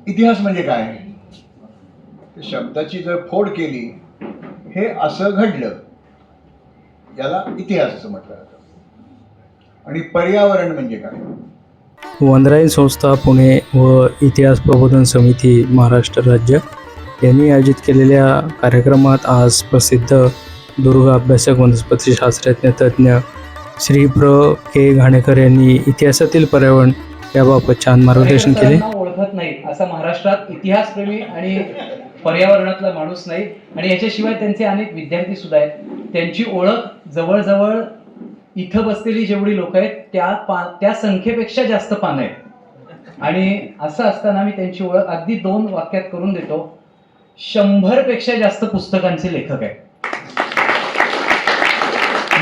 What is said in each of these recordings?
इतिहास म्हणजे काय? शब्दाची जर फोड केली, हे असं घडलं, याला इतिहास असं म्हटलं जातं. आणि पर्यावरण म्हणजे काय? वनराई संस्था पुणे व इतिहास प्रबोधन समिती महाराष्ट्र राज्य यांनी आयोजित केलेल्या कार्यक्रमात आज प्रसिद्ध दुर्ग अभ्यासक वनस्पतीशास्त्रज्ञ तज्ज्ञ श्री के घाणेकर यांनी इतिहासातील पर्यावरण याबाबत छान मार्गदर्शन केले. ओळखत नाही असा महाराष्ट्रात इतिहासप्रेमी आणि पर्यावरणातला माणूस नाही, आणि याच्याशिवाय त्यांचे अनेक विद्यार्थी सुद्धा आहेत. त्यांची ओळख जवळजवळ इथं बसलेली जेवढी लोक आहेत त्या संख्येपेक्षा जास्त पानं आहेत. आणि असं असताना मी त्यांची ओळख अगदी 2 वाक्यात करून देतो. 100 पेक्षा जास्त पुस्तकांचे लेखक आहेत.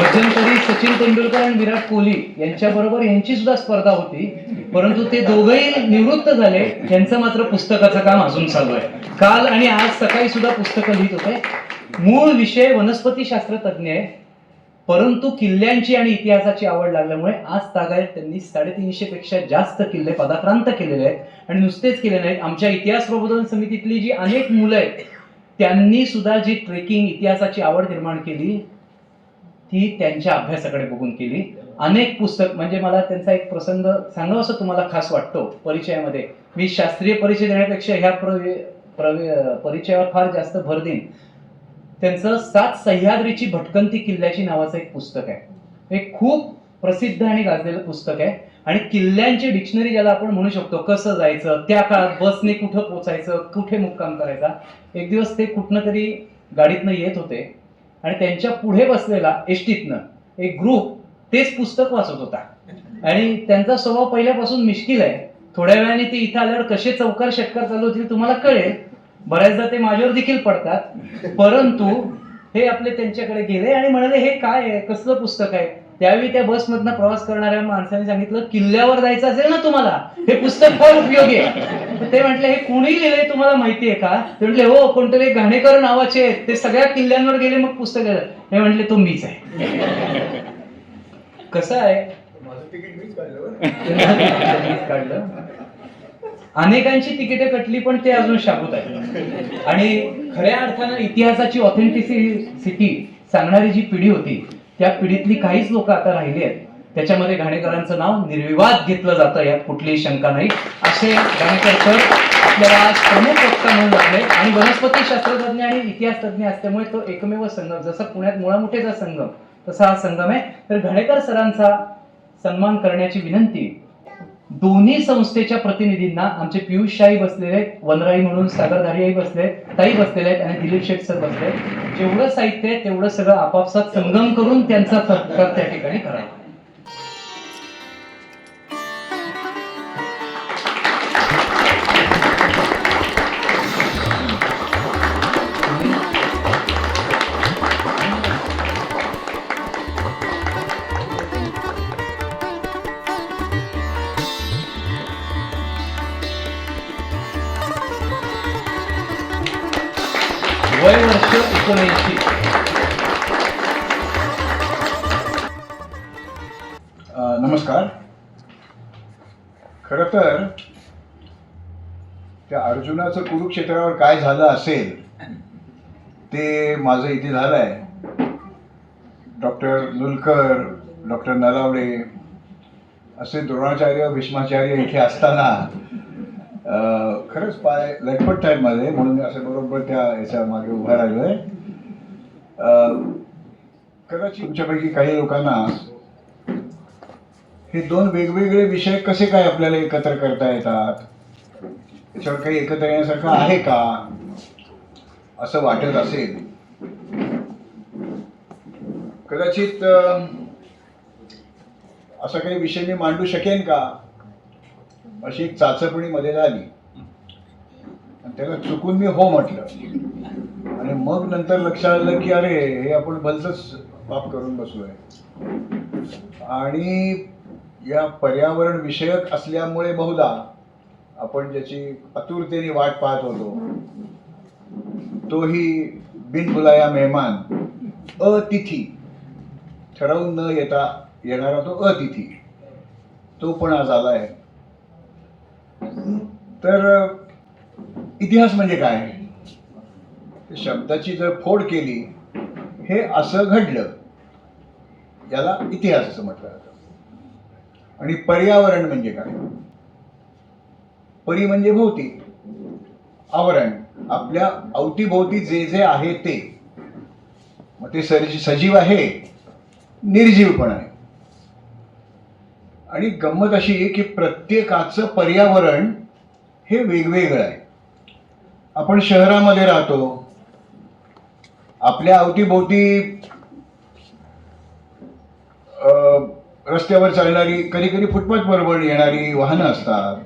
मध्यंतरी सचिन तेंडुलकर आणि विराट कोहली यांच्याबरोबर यांची सुद्धा स्पर्धा होती, परंतु ते दोघंही निवृत्त झाले. त्यांचं मात्र पुस्तकाचं काम अजून चालू आहे. काल आणि आज सकाळी सुद्धा पुस्तकं लिहित होते. मूळ विषय वनस्पतीशास्त्र तज्ज्ञ आहे, परंतु किल्ल्यांची आणि इतिहासाची आवड लागल्यामुळे आज तागायत त्यांनी 350 पेक्षा जास्त किल्ले पदाक्रांत केलेले आहेत. आणि नुसतेच केले नाहीत, आमच्या इतिहास प्रबोधन समितीतली जी अनेक मुलं आहेत त्यांनी सुद्धा जी ट्रेकिंग इतिहासाची आवड निर्माण केली ती त्यांच्या अभ्यासाकडे बघून केली. अनेक पुस्तक, म्हणजे मला त्यांचा एक प्रसंग सांगावा असं तुम्हाला खास वाटतो परिचयामध्ये. मी शास्त्रीय परिचय देण्यापेक्षा ह्या परिचयावर फार जास्त भर देईन. त्यांचं 7 सह्याद्रीची भटकंती किल्ल्याची नावाचं एक पुस्तक आहे. एक खूप प्रसिद्ध आणि गाजलेलं पुस्तक आहे. आणि किल्ल्यांची डिक्शनरी ज्याला आपण म्हणू शकतो, कसं जायचं, त्या काळात बसने कुठं पोचायचं, कुठे मुक्काम करायचा. एक दिवस ते कुठनं तरी गाडीतनं येत होते आणि त्यांच्या पुढे बसलेला एसटीतनं एक ग्रुप तेच पुस्तक वाचत होता. आणि त्यांचा स्वभाव पहिल्यापासून मिश्किल आहे. थोड्या वेळाने ते इथं आल्यावर कसे चौकार षटकार चालू होतील तुम्हाला कळेल. बऱ्याचदा ते माझ्यावर देखील पडतात. परंतु हे आपले त्यांच्याकडे गेले आणि म्हणाले, हे काय आहे, कसलं पुस्तक आहे? त्यावेळी त्या बसमधनं प्रवास करणाऱ्या माणसाने सांगितलं, किल्ल्यावर जायचं असेल ना तुम्हाला, हे पुस्तक फार उपयोगी आहे. ते म्हटले, हे कोणी लिहिलंय तुम्हाला माहितीये का? ते म्हटले, हो, कोणतरी घाणेकर नावाचे आहेत, ते सगळ्या किल्ल्यांवर गेले मग पुस्तक लिहिलं. हे म्हटले, तो मीच आहे. कसं आहे, माझं तिकीट मीच काढलं. अनेकांची तिकीटे कटली, पण ते अजून शाबूत आहे. आणि खऱ्या अर्थानं इतिहासाची ऑथेंटिसिटी सांगणारी जी पिढी होती त्या पिढीतली काहीच लोक आता राहिली आहेत. त्याच्यामध्ये घाणेकरांचं नाव निर्विवाद घेतलं जातं, यात कुठलीही शंका नाही. असे घाणेकर सर आपल्याला आज प्रमुख वक्ता म्हणून लागले. आणि वनस्पती शास्त्रज्ञ आणि इतिहास तज्ज्ञ असल्यामुळे तो एकमेव संगम, जसं पुण्यात मुळामुठेचा संगम तसा हा संगम आहे. तर घाणेकर सरांचा सन्मान करण्याची विनंती. दोन्ही संस्थेच्या प्रतिनिधींना आमचे पियुष शाही बसलेले आहेत, वनराई म्हणून सागर धारियाई बसले, ताई बसलेले आहेत आणि दिलीप शेठ सर बसले. जेवढं साहित्य आहे तेवढं सगळं आपापसात संगम करून त्यांचा सत्कार त्या ठिकाणी करावा. वय वर्ष 79. नमस्कार. खरं तर त्या अर्जुनाचं कुरुक्षेत्रावर काय झालं असेल ते माझं इथे झालं आहे. डॉक्टर नुलकर, डॉक्टर नलावडे असे द्रोणाचार्य भीष्माचार्य इथे असताना खरंच पाय लटपट आहेत माझे, म्हणून मी असं बरोबर त्या याच्या मागे उभा राहिलो आहे. कदाचित तुमच्यापैकी काही लोकांना हे 2 वेगवेगळे विषय कसे काय आपल्याला एकत्र करता येतात, त्याच्यावर काही एकत्र येण्यासारखं आहे का असं वाटत असेल. कदाचित असा काही विषय मी मांडू शकेन का अशी एक चाचपणी मध्ये झाली. त्याला चुकून मी हो म्हटलं आणि मग नंतर लक्षात आलं की अरे, हे आपण भलतंच पाप करून बसलोय. आणि या पर्यावरण विषयक असल्यामुळे बहुधा आपण ज्याची आतुरतेने वाट पाहत होतो, तोही बिनबुलाया मेहमान, अतिथी, ठरवून न येता येणारा तो अतिथी, तो पण आज आला आहे. तर इतिहास म्हणजे काय? शब्दाची जर फोड केली, हे असं घडलं, याला इतिहास असं म्हटलं जातं. आणि पर्यावरण म्हणजे काय? परी म्हणजे भोवती, आवरण, आपल्या अवतीभोवती जे जे आहे ते. मग ते सजीव आहे, निर्जीव पण आहे. आणि गंमत अशी की प्रत्येकाचं पर्यावरण हे वेगवेगळं आहे. आपण शहरामध्ये राहतो, आपल्या अवतीभोवती रस्त्यावर चालणारी, कधी कधी फुटपाथ बरोबर येणारी वाहनं असतात.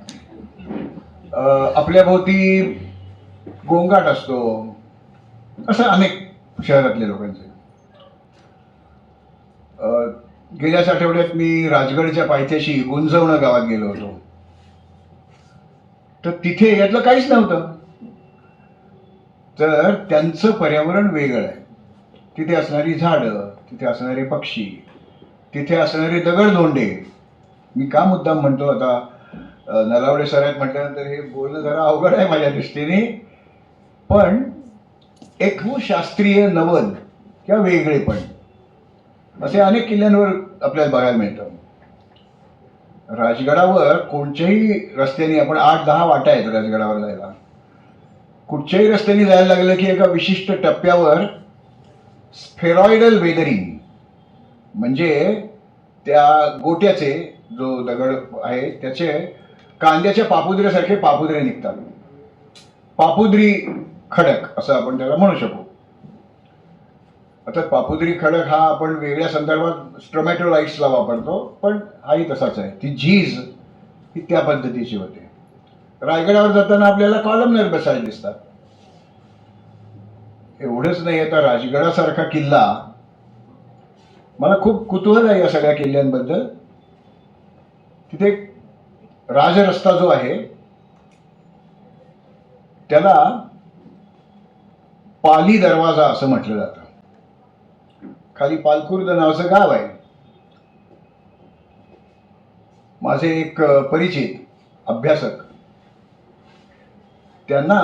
आपल्या भोवती गोंगाट असतो, असं अनेक शहरातल्या लोकांचे. गेल्याच आठवड्यात मी राजगडच्या पायथ्याशी गुंजवणं गावात गेलो होतो. तर तिथे यातलं काहीच नव्हतं. तर त्यांचं पर्यावरण वेगळं आहे. तिथे असणारी झाडं, तिथे असणारे पक्षी, तिथे असणारे दगडधोंडे. मी का मुद्दाम म्हणतो, आता नलावडे सर आहेत म्हटल्यानंतर हे बोलणं जरा अवघड आहे माझ्या दृष्टीने, पण एक शास्त्रीय नवल किंवा वेगळेपण असे अनेक किल्ल्यांवर आपल्याला बघायला मिळतं. राजगडावर कोणत्याही रस्त्याने, आपण 8-10 वाटा आहेत राजगडावर जायला, कुठच्याही रस्त्याने जायला लागलं की एका विशिष्ट टप्प्यावर स्फेरॉइडल वेदरिंग, म्हणजे त्या गोट्याचे, जो दगड आहे त्याचे कांद्याच्या पापुद्र्यासारखे पापुद्रे निघतात. पापुद्री खडक असं आपण त्याला म्हणू शकू. आता पापुद्री खडक हा आपण वेगळ्या संदर्भात स्ट्रोमॅटोलाइट्सला वापरतो, पण हाही तसाच आहे. ती झीज ही त्या पद्धतीची होते. रायगडावर जाताना आपल्याला कॉलमनर बसायला दिसतात. एवढंच नाही, आता राजगडासारखा किल्ला, मला खूप कुतूहल आहे या सगळ्या किल्ल्यांबद्दल. तिथे राजरस्ता जो आहे त्याला पाली दरवाजा असं म्हटलं जातं. खाली पालखुर्द नावाचं गाव आहे. माझे एक परिचित अभ्यासक, त्यांना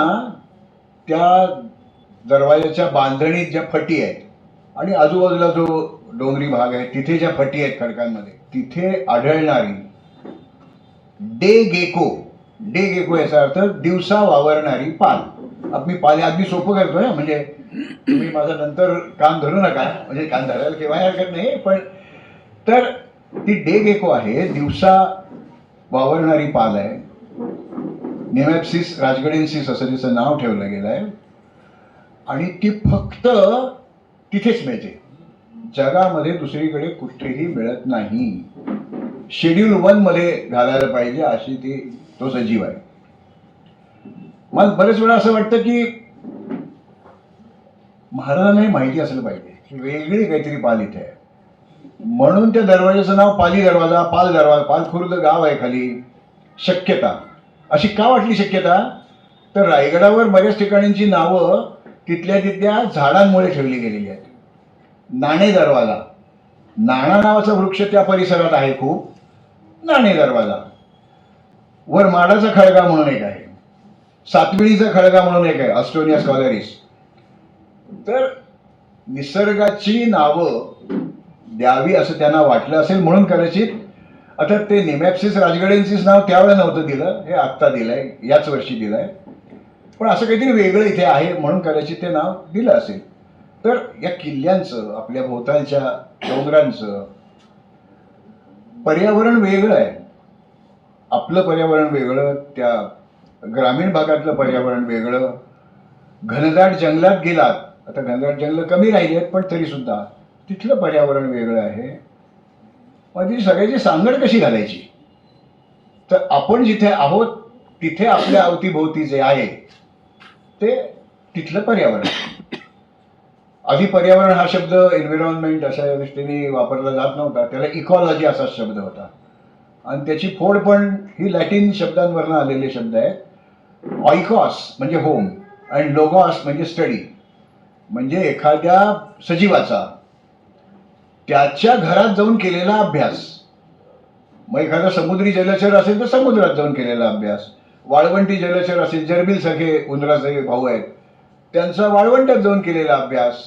त्या दरवाजाच्या बांधणीत ज्या फटी आहेत आणि आजूबाजूला जो डोंगरी भाग आहे तिथे ज्या फटी आहेत खडकांमध्ये, तिथे आढळणारी डे गेको याचा अर्थ दिवसा वावरणारी पाल. मी पाले अगदी सोपं करतोय, म्हणजे तुम्ही माझं नंतर काम धरू नका, म्हणजे काम धरायला केव्हाही हरकत नाही. पण तर ती डे गेको आहे, दिवसा वावरणारी पाल आहे. नेमॅप्सिस राजगडेन्सिस असं तिचं नाव ठेवलं गेलं आहे. आणि ती फक्त तिथेच मिळते, जगामध्ये दुसरीकडे कुठेही मिळत नाही. शेड्यूल 1 मध्ये घालायला पाहिजे अशी तो सजीव आहे. मला बरेच वेळा असं वाटतं की महाराजांना माहिती असलं पाहिजे की वेगळी काहीतरी पाल इथे आहे, म्हणून त्या दरवाजाचं नाव पाली दरवाजा, पाल दरवाजा, पालखुर्द गाव आहे खाली. शक्यता अशी का वाटली शक्यता, तर रायगडावर बऱ्याच ठिकाणींची नावं तिथल्या झाडांमुळे ठेवली गेलेली आहेत. नाणे दरवाजा, नाणा नावाचा वृक्ष त्या परिसरात आहे खूप, नाणे दरवाजा. वर माडाचा खळगा म्हणून एक आहे, सातविळीचा खळगा म्हणून एक आहे, ऑस्ट्रोनिया स्कॉलरिस. तर निसर्गाची नावं द्यावी असं त्यांना वाटलं असेल, म्हणून कदाचित. आता ते नेमॅप्सिस राजगडेन्सिस नाव त्यावेळेला नव्हतं दिलं, हे आत्ता दिलंय, याच वर्षी दिलंय. पण असं काहीतरी वेगळं इथे आहे म्हणून कदाचित ते नाव दिलं असेल. तर या किल्ल्यांचं, आपल्या भोवतालच्या डोंगरांचं पर्यावरण वेगळं आहे. आपलं पर्यावरण वेगळं, त्या ग्रामीण भागातलं पर्यावरण वेगळं. घनदाट जंगलात गेलात, आता घनदाट जंगलं कमी राहिली आहेत, पण तरी सुद्धा तिथलं पर्यावरण वेगळं आहे. मग ती सगळ्याची सांगड कशी घालायची, तर आपण जिथे आहोत तिथे आपल्या अवतीभोवती जे आहे ते तिथलं पर्यावरण. आधी पर्यावरण हा शब्द एन्व्हायरमेंट अशा दृष्टीने वापरला जात नव्हता, त्याला इकॉलॉजी असा शब्द होता. आणि त्याची फोड पण ही लॅटिन शब्दांवरनं आलेले शब्द आहेत. ऑइकॉस म्हणजे होम आणि लोगॉस म्हणजे स्टडी, म्हणजे एखाद्या सजीवाचा त्याच्या घरात जाऊन केलेला अभ्यास. मग एखादा समुद्री जलचर असेल तर समुद्रात जाऊन केलेला अभ्यास, वाळवंटी जलचर असेल, जर्बिल सारखे उंदराचे भाऊ आहेत, त्यांचा वाळवंटात जाऊन केलेला अभ्यास,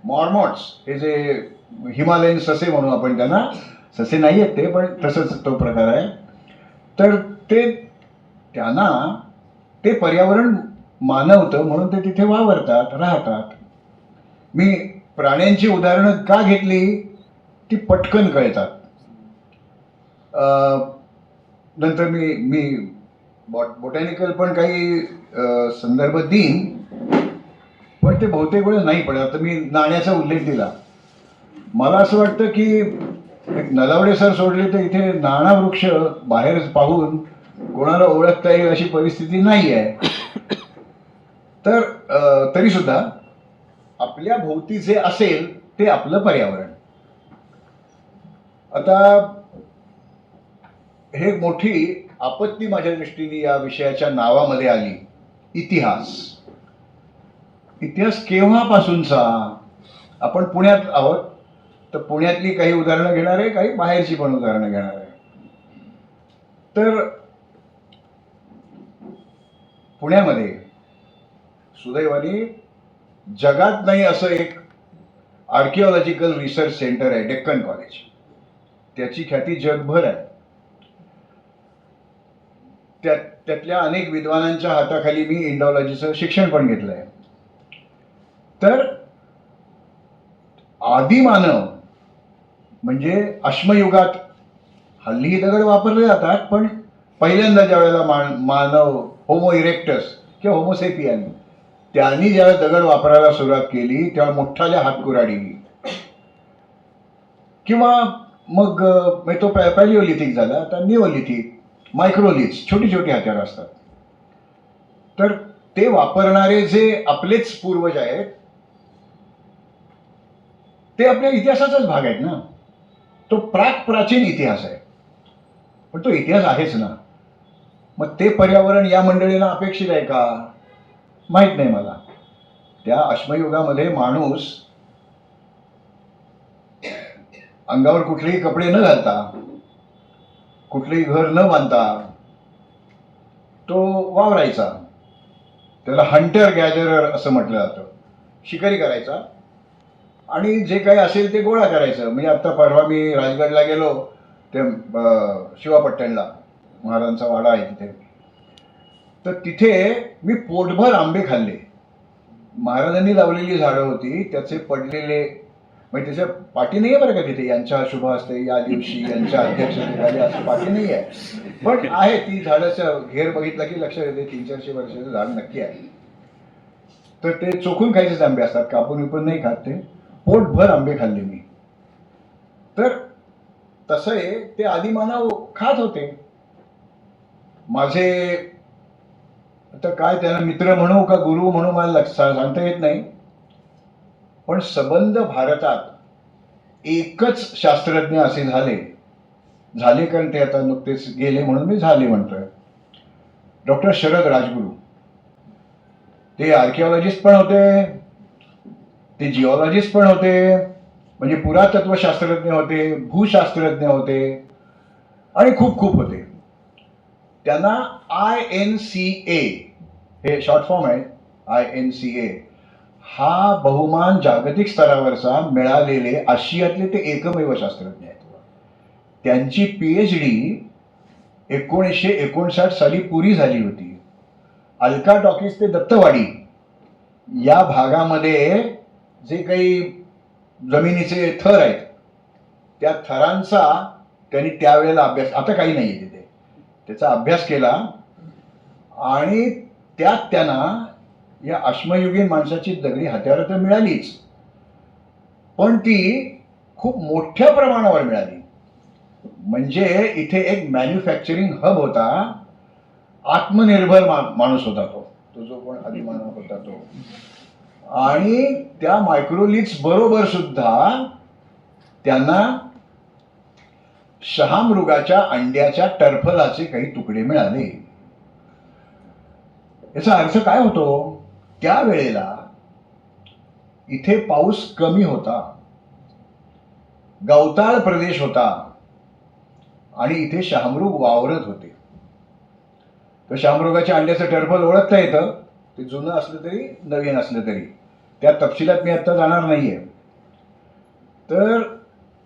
मॉर्मॉट्स हे जे हिमालयन ससे म्हणू आपण त्यांना, ससे नाही आहेत ते पण तसंच तो प्रकार आहे, तर ते त्यांना ते पर्यावरण मानवतं म्हणून ते तिथे वावरतात, राहतात. मी प्राण्यांची उदाहरणं का घेतली ती पटकन कळतात. नंतर मी मी बोटॅनिकल पण काही संदर्भ देईन, पण ते बहुतेक वेळ नाही पडत. आता मी नाण्याचा उल्लेख दिला. मला असं वाटतं की एक नलावडे सर सोडले तर इथे नाणा वृक्ष बाहेर पाहून कोणाला ओळखता येईल अशी परिस्थिती नाही आहे. तर तरी सुद्धा आपल्या भोवती जे असेल ते आपलं पर्यावरण. आता हे मोठी आपत्ती माझ्या दृष्टीने या विषयाच्या नावामध्ये आली, इतिहास. इतिहास केव्हापासूनचा? आपण पुण्यात आहोत तर पुण्यातली काही उदाहरणं घेणार आहे, काही बाहेरची पण उदाहरणं घेणार आहे. तर पुण्यामध्ये सुदैवाने जगात नाही असं एक आर्किओलॉजिकल रिसर्च सेंटर आहे, डेक्कन कॉलेज. त्याची ख्याती जगभर आहे. त्यातल्या अनेक विद्वानांच्या हाताखाली मी इंडॉलॉजीचं शिक्षण पण घेतलं आहे. तर आदिमानव म्हणजे अश्मयुगात, हल्ली दगड वापरले जातात, पण पहिल्यांदा ज्या वेळेला मानव होमो इरेक्टस किंवा होमोसेपियन त्यांनी ज्यावेळेला दगड वापरायला सुरुवात केली तेव्हा मोठाल्या हातकुराडी किंवा मग तो पॅलिओलिथिक झाला, आता निओलिथिक, मायक्रोलिथ्स, छोटी छोटी हत्यार असतात. तर ते वापरणारे जे आपलेच पूर्वज आहेत ते आपल्या इतिहासाचाच भाग आहेत ना. तो प्राचीन इतिहास आहे, पण तो इतिहास आहेच ना. मग ते पर्यावरण या मंडळींना अपेक्षित आहे का माहित नाही मला. त्या अश्मयुगामध्ये माणूस अंगावर कुठलेही कपडे न घालता, कुठलेही घर न बांधता तो वावरायचा. त्याला हंटर गॅदरर असं म्हटलं जातं. शिकारी करायचा आणि जे काही असेल ते गोळा करायचं. म्हणजे आत्ता परवा मी राजगडला गेलो, ते शिवापट्टणला महाराजांचा वाडा आहे तिथे. तर तिथे मी पोटभर आंबे खाल्ले. महाराजांनी लावलेली झाडं होती, त्याचे पडलेले, म्हणजे त्याच्या पाठी नाही आहे बरं का तिथे, यांच्या शुभ असते या दिवशी यांच्या अध्यक्षतेखाली असं पाठी नाही आहे, पण आहे. ती झाडाचं घेर बघितला की लक्षात येते 300-400 वर्षाचं झाड नक्की आहे. तर ते चोखून खायचेच आंबे असतात, कापून विपून नाही खात ते. पोटभर आंबे खाल्ले मी. तर तसं आहे, ते आदिमानव खात होते. माझे आता काय त्यांना मित्र म्हणू का गुरु म्हणू मला सांगता येत नाही, पण सबंध भारतात एकच शास्त्रज्ञ असे झाले कारण ते आता नुकतेच गेले म्हणून मी झाले म्हणतोय, डॉक्टर शरद राजगुरू. ते आर्किओलॉजिस्ट पण होते, ते जिओलॉजिस्ट पण होते, म्हणजे पुरातत्वशास्त्रज्ञ होते, भूशास्त्रज्ञ होते आणि खूप खूप होते. त्यांना INCA हे शॉर्ट फॉर्म आहे, INCA हा बहुमान जागतिक स्तरावरचा मिळालेले आशियातले ते एकमेव शास्त्रज्ञ आहेत. त्यांची PhD 1959 साली पुरी झाली होती. अलका टॉकीज ते दत्तवाडी या भागामध्ये जे काही जमिनीचे थर आहेत त्या थरांचा त्यांनी त्यावेळेला अभ्यास, आता काही नाही आहे तिथे, त्याचा अभ्यास केला आणि त्यात त्यांना या अश्मयुगीन माणसाची दगडी हत्यारं तर मिळालीच, पण ती खूप मोठ्या प्रमाणावर मिळाली. म्हणजे इथे एक मॅन्युफॅक्चरिंग हब होता, आत्मनिर्भर माणूस होता तो जो कोण आदिमानव होता तो. आणि त्या मायक्रोलिथ्स बरोबर सुद्धा त्यांना शहामृगाच्या अंड्याच्या टर्फलाचे काही तुकडे मिळाले. याचा अर्थ काय होतो? त्यावेळेला इथे पाऊस कमी होता, गवताळ प्रदेश होता आणि इथे शहामृग वावरत होते. तर शामरुगाच्या अंड्याचं टरफल ओळखता येतं, ते जुनं असलं तरी नवीन असलं तरी. त्या तपशिलात मी आत्ता जाणार नाही आहे. तर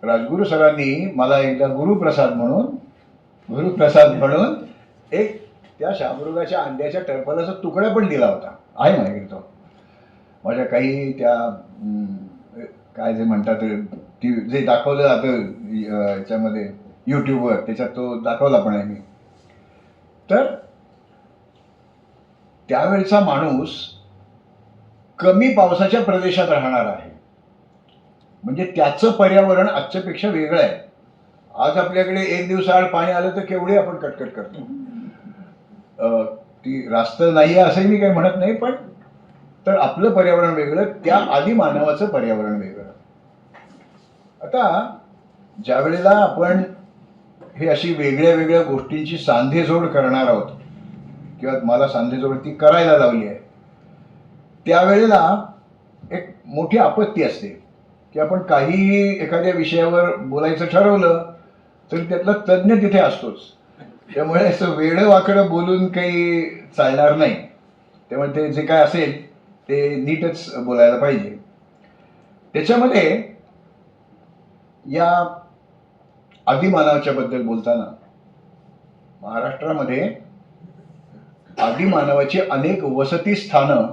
राजगुरू सरांनी मला एकदा गुरुप्रसाद म्हणून एक त्या शामरुगाच्या अंड्याच्या टरफलाचा तुकडा पण दिला होता. आहे माझ्याकडे तो. माझ्या काही त्या काय जे म्हणतात टी जे दाखवलं जातं याच्यामध्ये यूट्यूबवर, त्याच्यात तो दाखवला पण आहे मी. तर त्यावेळचा माणूस कमी पावसाच्या प्रदेशात राहणार आहे, म्हणजे त्याचं पर्यावरण आजच्यापेक्षा वेगळं आहे. आज आपल्याकडे एक दिवसाआड पाणी आलं तर केवढी आपण कटकट करतो. ती रास्त नाही आहे असंही मी काही म्हणत नाही, पण तर आपलं पर्यावरण वेगळं, त्या आधी मानवाचं पर्यावरण वेगळं. आता ज्या वेळेला आपण हे अशी वेगळ्या वेगळ्या गोष्टींची सांधेजोड करणार आहोत, किंवा मला सांधेजोड ती करायला लावली आहे, त्यावेळेला एक मोठी आपत्ती असते की आपण काही एखाद्या विषयावर बोलायचं ठरवलं तर त्यातला तज्ज्ञ तिथे असतोच. त्यामुळे असं वेडं वाकडं बोलून काही चालणार नाही. त्यामुळे ते जे काय असेल ते नीटच बोलायला पाहिजे. त्याच्यामध्ये या आदिमानवाच्या बद्दल बोलताना महाराष्ट्रामध्ये आदिमानवाची अनेक वसती स्थानं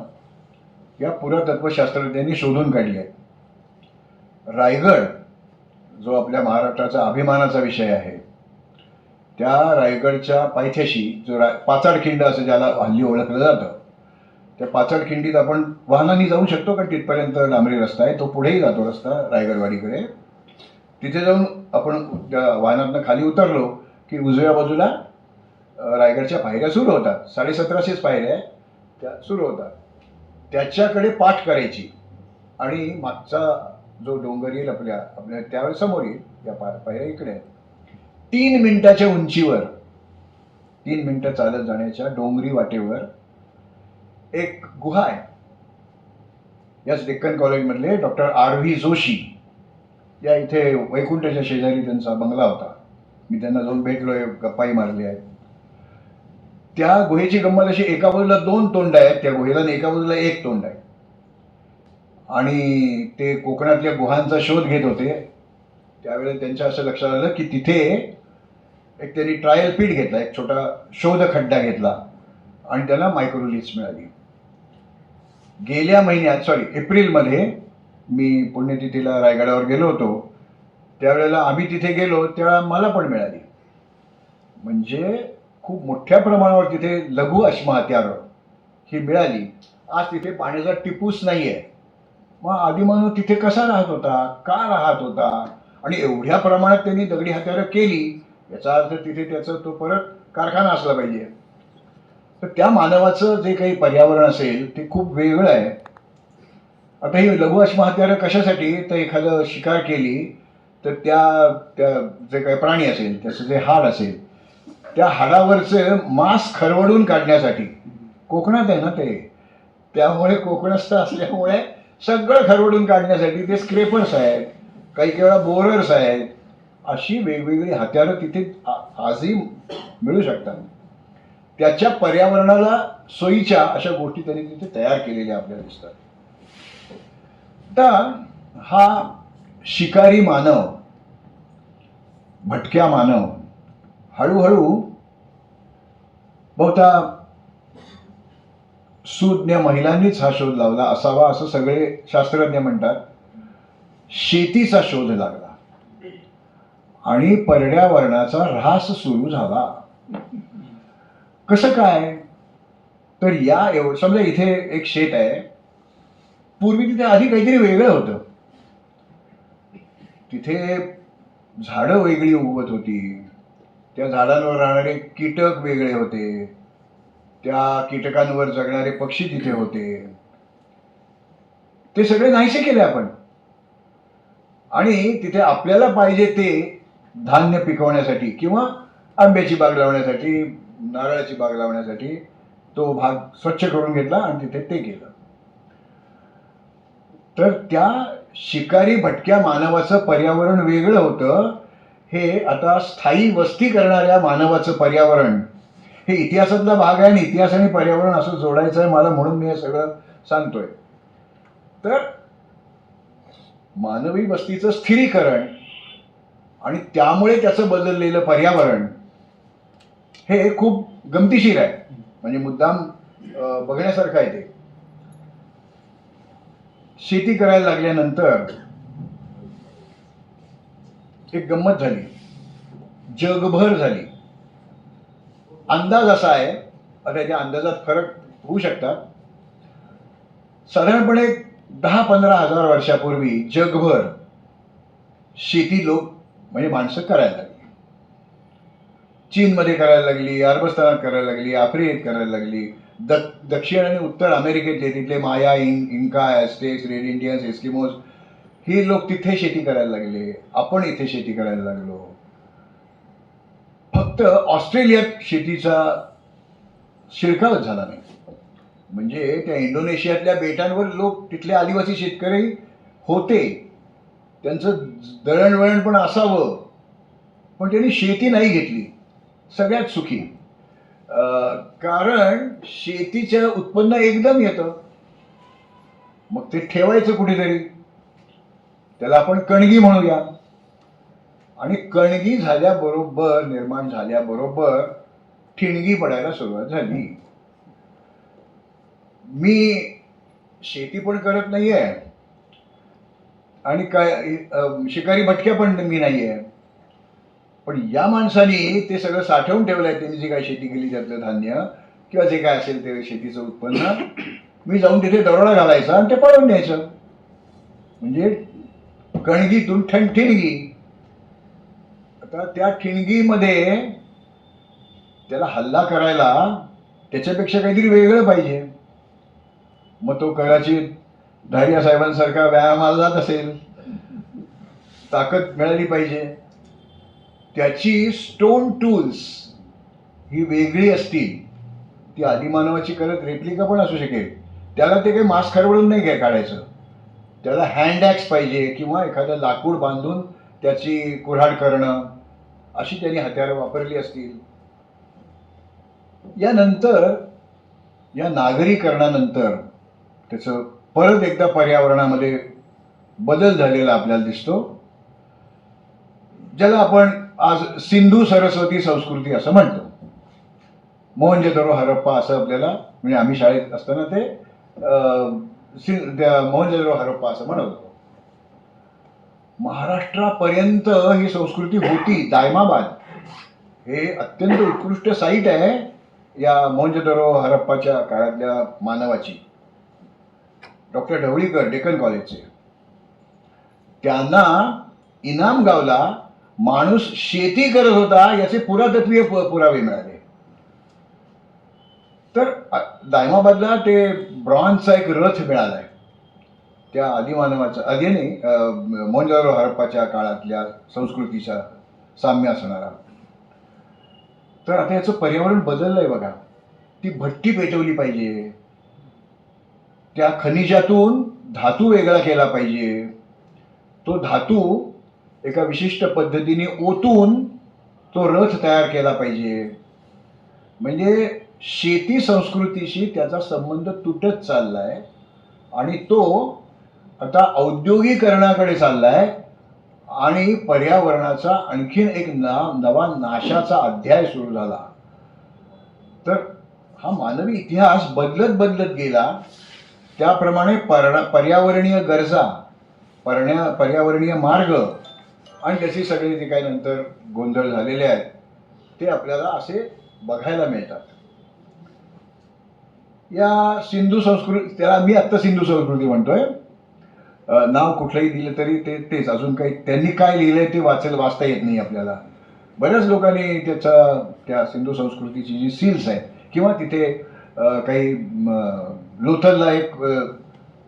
या पुरातत्वशास्त्रज्ञांनी शोधून काढली आहेत. रायगड जो आपल्या महाराष्ट्राचा अभिमानाचा विषय आहे, त्या रायगडच्या पायथ्याशी जो पाचाडखिंड असं ज्याला हल्ली ओळखलं जातं, त्या पाचाडखिंडीत आपण वाहनाने जाऊ शकतो, कारण तिथपर्यंत डांबरी रस्ता आहे. तो पुढेही जातो रस्ता रायगडवाडीकडे. तिथे जाऊन आपण त्या वाहनातनं खाली उतरलो की उजव्या बाजूला रायगडच्या पायऱ्या सुरू होतात. 1750 पायऱ्या त्या सुरू होतात. त्याच्याकडे पाठ करायची आणि मागचा जो डोंगर येईल आपल्या त्यावेळेस समोर येईल, या पायऱ्या इकडे 3 मिनिटाच्या उंचीवर, 3 मिनिटं चालत जाण्याच्या डोंगरी वाटेवर एक गुहा आहे. याच डेक्कन कॉलेजमधले डॉक्टर R.V. जोशी या इथे वैकुंठाच्या शेजारी त्यांचा बंगला होता. मी त्यांना जाऊन भेटलोय, गप्पाही मारले आहेत. त्या गुहेची गंमत अशी, एका बाजूला 2 तोंड आहेत त्या गुहेला आणि एका बाजूला 1 तोंड आहे. आणि ते कोकणातल्या गुहांचा शोध घेत होते. त्यावेळेला त्यांच्या असं लक्षात आलं की तिथे एक त्यांनी ट्रायल पीट घेतला, एक छोटा शोध खड्डा घेतला आणि त्याला मायक्रोलिथ्स मिळाली. गेल्या महिन्यात एप्रिलमध्ये मी पुण्यतिथीला रायगडावर गेलो होतो. त्यावेळेला आम्ही तिथे गेलो त्यावेळेला मला पण मिळाली. म्हणजे खूप मोठ्या प्रमाणावर तिथे लघु अश्म हत्यारं ही मिळाली. आज तिथे पाण्याचा टिपूस नाही आहे. मग आदिमानव तिथे कसा राहत होता, का राहत होता, आणि एवढ्या प्रमाणात त्यांनी दगडी हत्यारं केली, याचा अर्थ तिथे त्याचा तो परत कारखाना असला पाहिजे. तर त्या मानवाचं जे काही पर्यावरण असेल ते खूप वेगळं आहे. आता ही लघु अश्म हत्यारं कशासाठी, तर एखादं शिकार केली तर त्या जे काही प्राणी असेल त्याचं जे हाड असेल त्या हाडावरचं मांस खरवडून काढण्यासाठी. कोकणात आहे ना ते, त्यामुळे कोकणस्थ असल्यामुळे सगळं खरवडून काढण्यासाठी ते स्क्रेपर्स आहेत, काही वेळा बोरर्स आहेत. अशी वेगवेगळी हत्यारं तिथे आजही मिळू शकतात. त्याच्या पर्यावरणाला सोयीच्या अशा गोष्टी त्यांनी तिथे तयार केलेल्या आपल्याला दिसतात. आता हा शिकारी मानव, भटक्या मानव हळूहळू बहुधा सुज्ञ महिलांनीच हा शोध लावला असावा असं सगळे शास्त्रज्ञ म्हणतात. शेतीचा शोध लागला आणि पर्यावरणाचा ऱ्हास सुरू झाला. कसं काय, तर समजा इथे एक शेत आहे. पूर्वी तिथे आधी काहीतरी वेगळं होतं. तिथे झाडं वेगळी उगवत होती, त्या झाडांवर राहणारे कीटक वेगळे होते, त्या कीटकांवर जगणारे पक्षी तिथे होते. ते सगळे नाहीसे केले आपण, आणि तिथे आपल्याला पाहिजे ते धान्य पिकवण्यासाठी किंवा आंब्याची बाग लावण्यासाठी, नारळाची बाग लावण्यासाठी तो भाग स्वच्छ करून घेतला आणि तिथे ते केलं. तर त्या शिकारी भटक्या मानवाचं पर्यावरण वेगळं होतं. हे आता स्थायी वस्ती करणाऱ्या मानवाचं पर्यावरण हे इतिहासातला भाग आहे आणि इतिहास आणि पर्यावरण असं जोडायचं आहे मला, म्हणून मी हे सगळं सांगतोय. तर मानवी वस्तीचं स्थिरीकरण आणि त्यामुळे त्याचं बदललेलं पर्यावरण हे खूप गमतीशीर आहे, म्हणजे मुद्दाम बघण्यासारखं आहे ते. शेती करायला लागल्यानंतर एक गंमत झाली, जगभर झाली. अंदाज असा आहे, आता त्या अंदाजात फरक होऊ शकतात, साधारणपणे 10-15 हजार वर्षापूर्वी जगभर शेती लोक म्हणजे माणसं करायला लागली. चीनमध्ये करायला लागली, अरबस्थानात करायला लागली, आफ्रिकेत करायला लागली, दक्षिण आणि उत्तर अमेरिकेतले तिथले माया, इंका, ॲस्टेक्स, रेड इंडियन्स, एस्किमोज ही लोक तिथे शेती करायला लागले. आपण इथे शेती करायला लागलो. फक्त ऑस्ट्रेलियात शेतीचा शिरकावच झाला नाही. म्हणजे त्या इंडोनेशियातल्या बेटांवर लोक, तिथले आदिवासी शेतकरी होते, त्यांचं दळणवळण पण असावं, पण त्यांनी शेती नाही घेतली. सगळ्यात सुखी, कारण शेतीचं उत्पन्न एकदम येतं, मग ते ठेवायचं कुठेतरी, त्याला आपण कणगी म्हणूया. आणि कणगी झाल्याबरोबर, निर्माण झाल्याबरोबर ठिणगी पडायला सुरुवात झाली. मी शेती पण करत नाहीये आणि काय शिकारी भटक्या पण मी नाहीये, पण या माणसाने ते सगळं साठवून ठेवलंय. त्यांनी जे काय शेती केली त्यातलं धान्य किंवा जे काय असेल ते शेतीचं उत्पन्न, मी जाऊन तिथे दरोडा घालायचा आणि ते पळवून न्यायचं. म्हणजे कणगीतून ठिणगी. आता त्या ठिणगीमध्ये त्याला हल्ला करायला त्याच्यापेक्षा काहीतरी वेगळं पाहिजे. मग तो कदाचित धारिया साहेबांसारखा व्यायामाला जात असेल, ताकद मिळाली पाहिजे. त्याची स्टोन टूल्स ही वेगळी असतील, ती आदिमानवाची करत रेप्लिका पण असू शकेल. त्याला ते काही मांस खरवडून नाही काय काढायचं, त्याला हँड ॲक्स पाहिजे किंवा एखादं लाकूड बांधून त्याची कुऱ्हाड करणं, अशी त्यांनी हत्यारं वापरली असतील. यानंतर, या नागरीकरणानंतर त्याचं परत एकदा पर्यावरणामध्ये बदल झालेला आपल्याला दिसतो, ज्याला आपण आज सिंधू सरस्वती संस्कृती असं म्हणतो. मोहनजोदडो, हरप्पा असं आपल्याला, म्हणजे आम्ही शाळेत असताना ते मोहनजोदडो, हरप्पा असं म्हणत होतो. महाराष्ट्रापर्यंत ही संस्कृती होती. दायमाबाद हे अत्यंत उत्कृष्ट साईट आहे या मोहनजोदडो, हरप्पाच्या काळातल्या मानवाची. डॉक्टर ढवळीकर, डेक्कन कॉलेजचे, त्यांना इनाम गावला माणूस शेती करत होता याचे पुरातत्वीय पुरावे मिळाले. तर दायमाबादला ते ब्रॉन्झचा एक रथ मिळालाय त्या आदिमानवाचा, आधी नाही, मोहनजोदडो, हरप्पाच्या काळातल्या संस्कृतीचा साम्य असणारा. तर आता याचं पर्यावरण बदललंय बघा. ती भट्टी पेटवली पाहिजे, त्या खनिजातून धातू वेगळा केला पाहिजे, तो धातू एका विशिष्ट पद्धतीने ओतून तो रथ तयार केला पाहिजे. म्हणजे शेती संस्कृतीशी त्याचा संबंध तुटत चाललाय आणि तो आता औद्योगिकरणाकडे चाललाय आणि पर्यावरणाचा आणखीन एक नवा नाशाचा अध्याय सुरू झाला. तर हा मानवी इतिहास बदलत बदलत गेला. त्याप्रमाणे पर्यावरणीय गरजा, पर्यावरणीय मार्ग आणि त्याचे सगळे जे काही नंतर गोंधळ झालेले आहेत ते आपल्याला असे बघायला मिळतात. या सिंधू संस्कृती, त्याला मी आत्ता सिंधू संस्कृती म्हणतोय, नाव कुठलंही दिलं तरी तेच. अजून काही त्यांनी काय लिहिलंय ते वाचता येत नाही आपल्याला. बऱ्याच लोकांनी त्या सिंधू संस्कृतीची जी सील्स आहेत किंवा तिथे काही लोथलला एक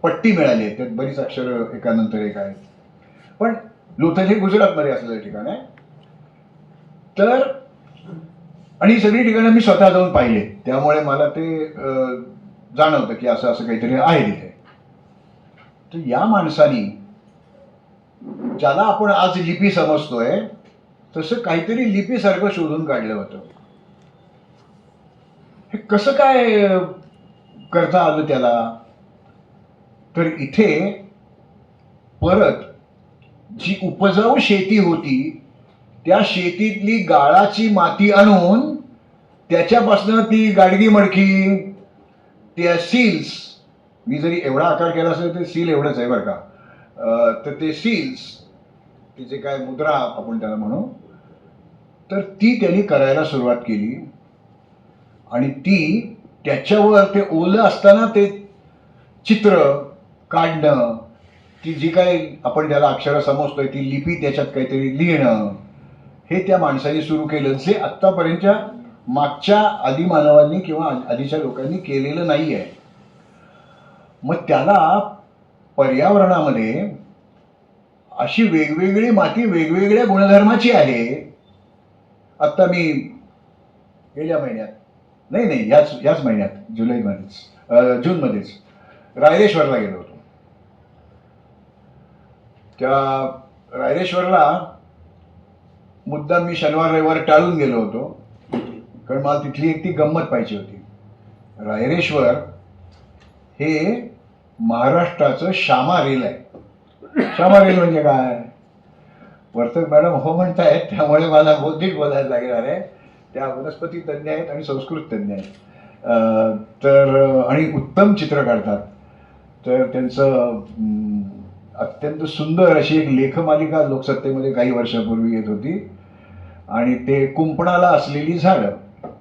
पट्टी मिळाली आहे, त्यात बरीच अक्षरं एकानंतर एक आहेत. पण लोथल हे गुजरातमध्ये असलेलं ठिकाण आहे. तर आणि ही सगळी ठिकाणं मी स्वतः जाऊन पाहिले, त्यामुळे मला ते जाणवतं की असं असं काहीतरी आहे तिथे. तर या माणसानी, ज्याला आपण आज लिपी समजतोय, तसं काहीतरी लिपीसारखं शोधून काढलं होतं. हे कसं काय करता आलं त्याला? तर इथे परत जी उपजाऊ शेती होती त्या शेतीतली गाळाची माती आणून त्याच्यापासून ती गाडगी मडकी, त्या सील्स, मी जरी एवढा आकार केला असेल तर सील एवढंच आहे बरं का, तर ते सील्स, ती जे काय मुद्रा आपण त्याला म्हणू, तर ती त्यांनी करायला सुरुवात केली. आणि ती त्याच्यावर ते ओलं असताना ते चित्र काढणं, ती जी काय आपण त्याला अक्षरं समजतोय ती लिपी त्याच्यात काहीतरी लिहिणं, हे त्या माणसाने सुरू केलं, जे आत्तापर्यंतच्या मागच्या आदिमानवांनी किंवा आधीच्या लोकांनी केलेलं नाही आहे. मग त्याला पर्यावरणामध्ये अशी वेगवेगळी माती वेगवेगळ्या गुणधर्माची आहे. आत्ता मी गेल्या महिन्यात, नाही याच महिन्यात जूनमध्येच रायरेश्वरला गेलो होतो. त्या रायरेश्वरला मुद्दाम मी शनिवार रविवार टाळून गेलो होतो, कारण मला तिथली एक ती गंमत पाहिजे होती. रायरेश्वर हे महाराष्ट्राचं श्यामा रेल आहे. श्यामा रेल म्हणजे काय? वर्तक मॅडम हो म्हणतायत, त्यामुळे मला बौद्धिक बोलायला लागणार आहे. त्या वनस्पती तज्ज्ञ आहेत आणि संस्कृत तज्ज्ञ आहेत, तर आणि उत्तम चित्र काढतात. तर त्यांचं अत्यंत सुंदर अशी एक लेखमालिका लोकसत्तेमध्ये काही वर्षापूर्वी येत होती, आणि ते कुंपणाला असलेली झाडं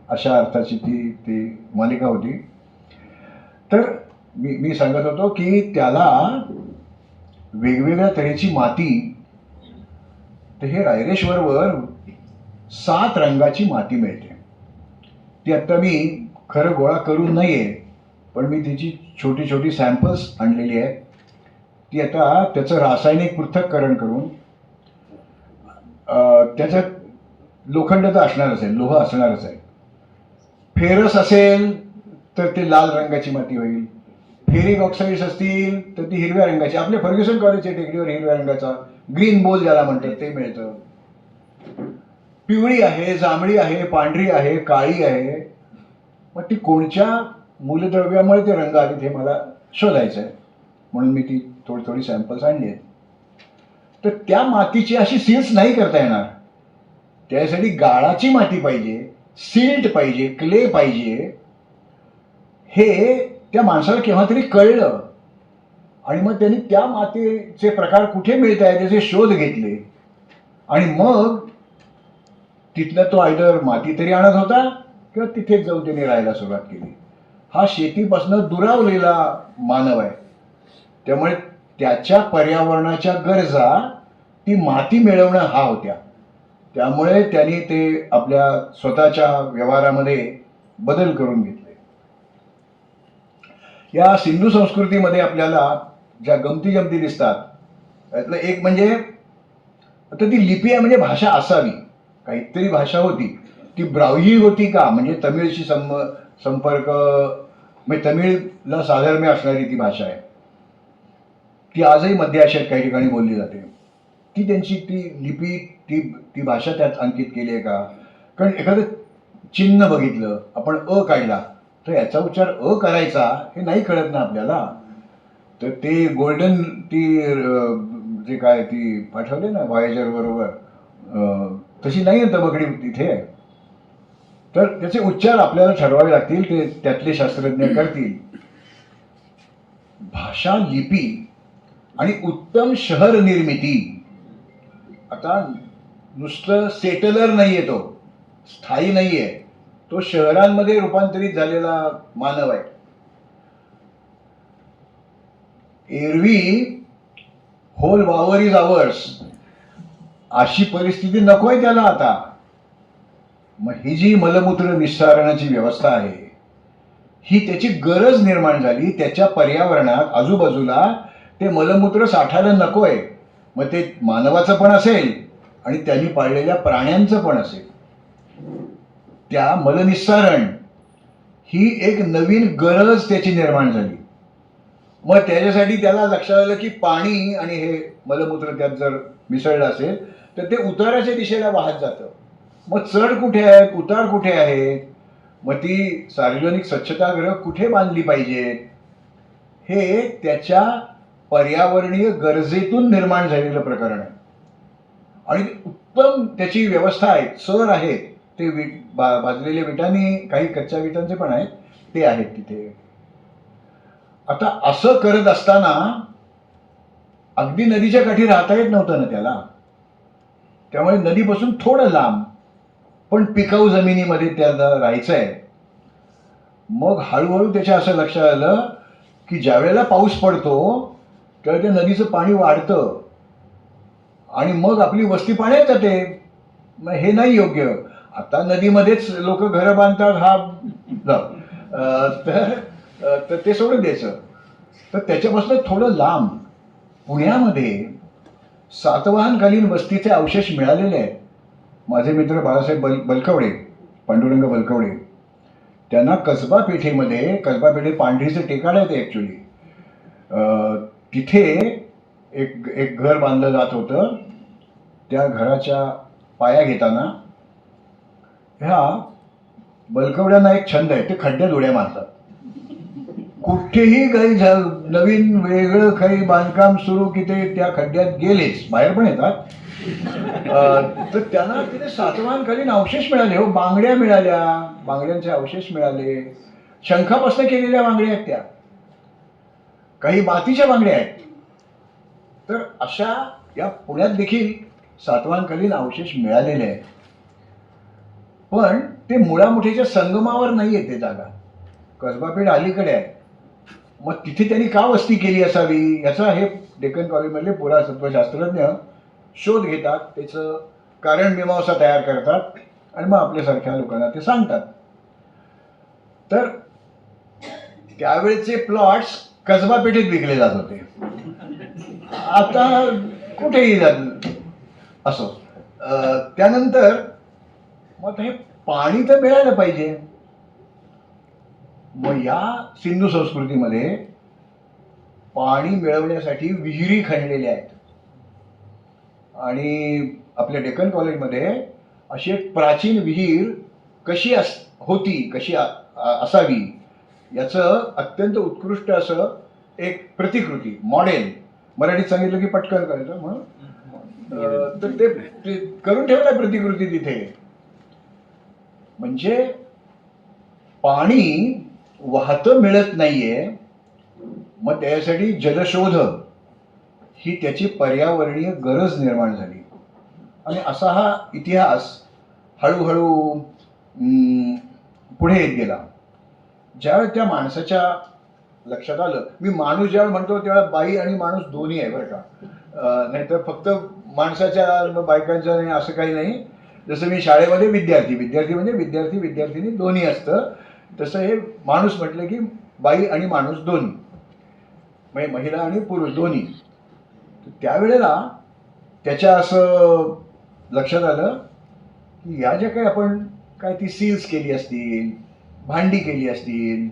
अशा अर्थाची ती मालिका होती. तर मी सांगत होतो की त्याला वेगवेगळ्या तऱ्हेची माती, तर हे रायरेश्वरवर 7 रंगाची माती मिळते. ती आत्ता मी खरं गोळा करून नाहीये, पण मी तिची छोटी छोटी सॅम्पल्स आणलेली आहेत. ती आता त्याचं रासायनिक पृथक्करण करून त्याच्यात लोखंड तर असणारच आहे, लोह असणारच आहे. फेरस असेल तर ते लाल रंगाची माती होईल, फेरिक ऑक्साईड्स असतील तर ती हिरव्या रंगाची, आपल्या फर्ग्युसन कॉलेजच्या टेकडीवर हिरव्या रंगाचा ग्रीन बोल ज्याला म्हणतात ते मिळतं. पिवळी आहे, जांभळी आहे, पांढरी आहे, काळी आहे. मग ती कोणत्या मूलद्रव्यामुळे ते रंग आलेत हे मला शोधायचं आहे, म्हणून मी ती थोडी सॅम्पल्स आणली आहेत. तर त्या मातीची अशी सील्स नाही करता येणार, त्यासाठी गाळाची माती पाहिजे, सिल्ट पाहिजे, क्ले पाहिजे. हे त्या माणसाला केव्हा तरी कळलं, आणि मग त्यांनी त्या मातीचे प्रकार कुठे मिळत आहेत त्याचे शोध घेतले, आणि मग तिथनं तो आयदर माती तरी आणत होता किंवा तिथेच जाऊन त्यांनी राहायला सुरुवात केली. हा शेतीपासून दुरावलेला मानव आहे, त्यामुळे त्याच्या पर्यावरणाच्या गरजा ती माती मिळवणं हा होत्या. त्यामुळे त्यांनी ते आपल्या स्वतःच्या व्यवहारामध्ये बदल करून घेतले. या सिंधू संस्कृतीमध्ये आपल्याला ज्या गमती जमती दिसतात त्यातलं एक म्हणजे, आता ती लिपी आहे म्हणजे भाषा असावी, काहीतरी भाषा होती. ती ब्राह्मी होती का, म्हणजे तमिळशी संपर्क, म्हणजे तमिळला साधर्म्य असणारी ती भाषा आहे. ती आजही मध्य आशियात काही ठिकाणी बोलली जाते. ती त्यांची ती लिपी, ती भाषा त्यात अंकित केली आहे का? कारण एखादं चिन्ह बघितलं, आपण अ काढला, तर याचा उच्चार अ करायचा हे नाही कळत ना आपल्याला. तर ते गोल्डन ती जे काय ती पाठवले ना व्हायेजर बरोबर, तशी नाही आहे तबकडी तिथे. तर त्याचे उच्चार आपल्याला ठरवावे लागतील, ते त्यातले शास्त्रज्ञ करतील. भाषा, लिपी आणि उत्तम शहर निर्मिती. आता नुसतं सेटलर नाहीये, तो स्थायी नाहीये, तो शहरांमध्ये रूपांतरित झालेला मानव आहे. एरवी होल वावर इज आवर्स अशी परिस्थिती नकोय त्याला आता. मग ही जी मलमूत्र निस्सारणाची व्यवस्था आहे, ही त्याची गरज निर्माण झाली. त्याच्या पर्यावरणात आजूबाजूला ते मलमूत्र साठायला नकोय. मग ते मानवाचं पण असेल आणि त्यांनी पाळलेल्या प्राण्यांचं पण असेल. त्या मलनिस्सारण ही एक नवीन गरज त्याची निर्माण झाली. मग त्याच्यासाठी त्याला लक्षात आलं की पाणी आणि हे मलमूत्र त्यात जर मिसळलं असेल तर ते उताराच्या दिशेला वाहत जातं. मग चढ कुठे आहेत, उतार कुठे आहेत, मग ती सार्वजनिक स्वच्छतागृह कुठे बांधली पाहिजेत हे त्याच्या पर्यावरणीय गरजेतून निर्माण झालेलं प्रकरण आहे. आणि उत्तम त्याची व्यवस्था आहे, सर आहेत ते भाजलेल्या विटांनी, काही कच्च्या विटांचे पण आहेत ते आहेत तिथे. आता असं करत असताना अगदी नदीच्या काठी राहता येत नव्हतं ना त्याला. त्यामुळे नदीपासून थोडं लांब पण पिकाऊ जमिनीमध्ये त्याला राहायचं आहे. मग हळूहळू त्याच्या असं लक्षात आलं की ज्या वेळेला पाऊस पडतो त्यावेळेला त्या नदीचं पाणी वाढतं आणि मग आपली वस्ती पाण्यात जाते. मग हे नाही योग्य. आता नदीमध्येच लोक घरं बांधतात, तर ते सोडून द्यायचं. तर त्याच्यापासून थोडं लांब पुण्यामध्ये सातवाहनकालीन वस्तीचे अवशेष मिळालेले आहेत. माझे मित्र बाळासाहेब बलकवडे, पांडुरंग बलकवडे, त्यांना कसबा पेठेमध्ये, कसबा पेठे पांढरीचे टेकाड आहे ते ॲक्च्युली, तिथे एक घर बांधलं जात होतं. त्या घराच्या पाया घेताना ह्या बलकवड्यांना एक छंद आहे, ते खड्ड्यात उड्या मारतात. कुठेही काही नवीन वेगळं काही बांधकाम सुरू की ते त्या खड्ड्यात गेलेच, बाहेर पण येतात. तर त्यांना तिथे सातवाहनकालीन अवशेष मिळाले हो. बांगड्या मिळाल्या, बांगड्यांचे अवशेष मिळाले, शंखापासून केलेल्या बांगड्या आहेत त्या, काही मातीच्या बांगड्या आहेत. तर अशा या पुण्यात देखील सातवाहनकालीन अवशेष मिळालेले आहेत. पण ते मुळामुठीच्या संगमावर नाही आहे ते जागा, कसबापेठ अलीकडे आहे. मग तिथे त्यांनी का वस्ती केली असावी याचा हे डेक्कन कॉलेजमधले पुरातत्वशास्त्रज्ञ शोध घेतात, त्याचं कारण मीमांसा तयार करतात आणि मग आपल्यासारख्या लोकांना ते सांगतात. तर त्यावेळेचे प्लॉट्स कसबा पेठेत विकले जात होते, आता कुठेही जात असो. त्यानंतर मग हे पाणी तर मिळालं पाहिजे. मग या सिंधू संस्कृतीमध्ये पाणी मिळवण्यासाठी विहिरी खणलेल्या आहेत. आणि आपल्या डेक्कन कॉलेजमध्ये अशी एक प्राचीन विहीर कशी होती, कशी असावी याचं अत्यंत उत्कृष्ट असं एक प्रतिकृती, मॉडेल, मराठीत सांगितलं की पटकन करायचं म्हणून, तर ते करून ठेवलंय प्रतिकृती तिथे. म्हणजे पाणी वाहतं मिळत नाहीये, मग त्यासाठी जलशोध ही त्याची पर्यावरणीय गरज निर्माण झाली. आणि असा हा इतिहास हळूहळू पुढे येत गेला. ज्यावेळी त्या माणसाच्या लक्षात आलं, मी माणूस ज्यावेळी म्हणतो त्यावेळेला बाई आणि माणूस दोन्ही आहे बरं का, नाहीतर फक्त माणसाच्या बायकांच्या नाही असं काही नाही. जसं मी शाळेमध्ये विद्यार्थी म्हणजे विद्यार्थी विद्यार्थिनी दोन्ही असतं, तसं हे माणूस म्हटलं की बाई आणि माणूस दोन्ही, म्हणजे महिला आणि पुरुष दोन्ही. त्यावेळेला त्याच्या असं लक्षात आलं की या ज्या काही आपण काय ती सील्स केली असतील, भांडी केली असतील,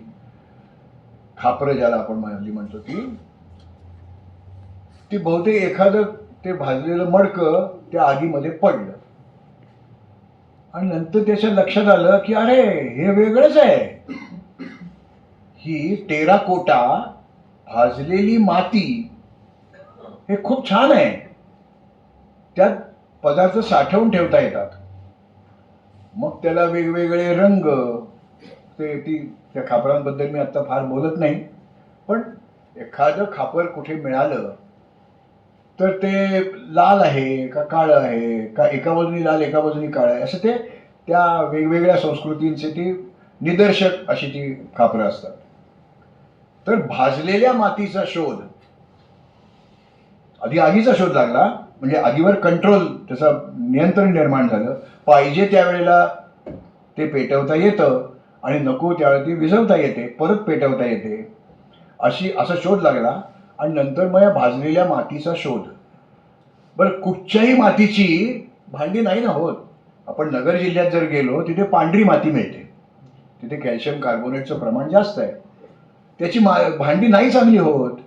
खापरं ज्याला आपण म्हणतो ती बहुतेक एखादं ते भाजलेलं मडकं त्या आगीमध्ये पडलं आणि नंतर त्याच्या लक्षात आलं की अरे हे वेगळंच आहे. ही टेराकोटा भाजलेली माती हे खूप छान आहे, त्यात पदार्थ साठवून ठेवता येतात. मग त्याला वेगवेगळे रंग, त्या खापरांबद्दल मी आता फार बोलत नाही, पण एखादं खापर कुठे मिळालं तर ते लाल आहे का काळं आहे का एका बाजूनी लाल एका बाजूनी काळं आहे, असं ते त्या वेगवेगळ्या संस्कृतींचे ती निदर्शक अशी ती खापरं असतात. तर भाजलेल्या मातीचा शोध, आधी आगीचा शोध लागला, म्हणजे आगीवर कंट्रोल, त्याचं नियंत्रण निर्माण झालं. पाहिजे त्यावेळेला ते पेटवता येतं आणि नको त्यावेळेला ती विझवता येते, परत पेटवता येते, असा शोध लागला. आणि नंतर मग या भाजलेल्या मातीचा शोध. बरं, कुठच्याही मातीची भांडी नाही ना होत. आपण नगर जिल्ह्यात जर गेलो तिथे पांढरी माती मिळते, तिथे कॅल्शियम कार्बोनेटचं प्रमाण जास्त आहे, त्याची भांडी नाही चांगली होत,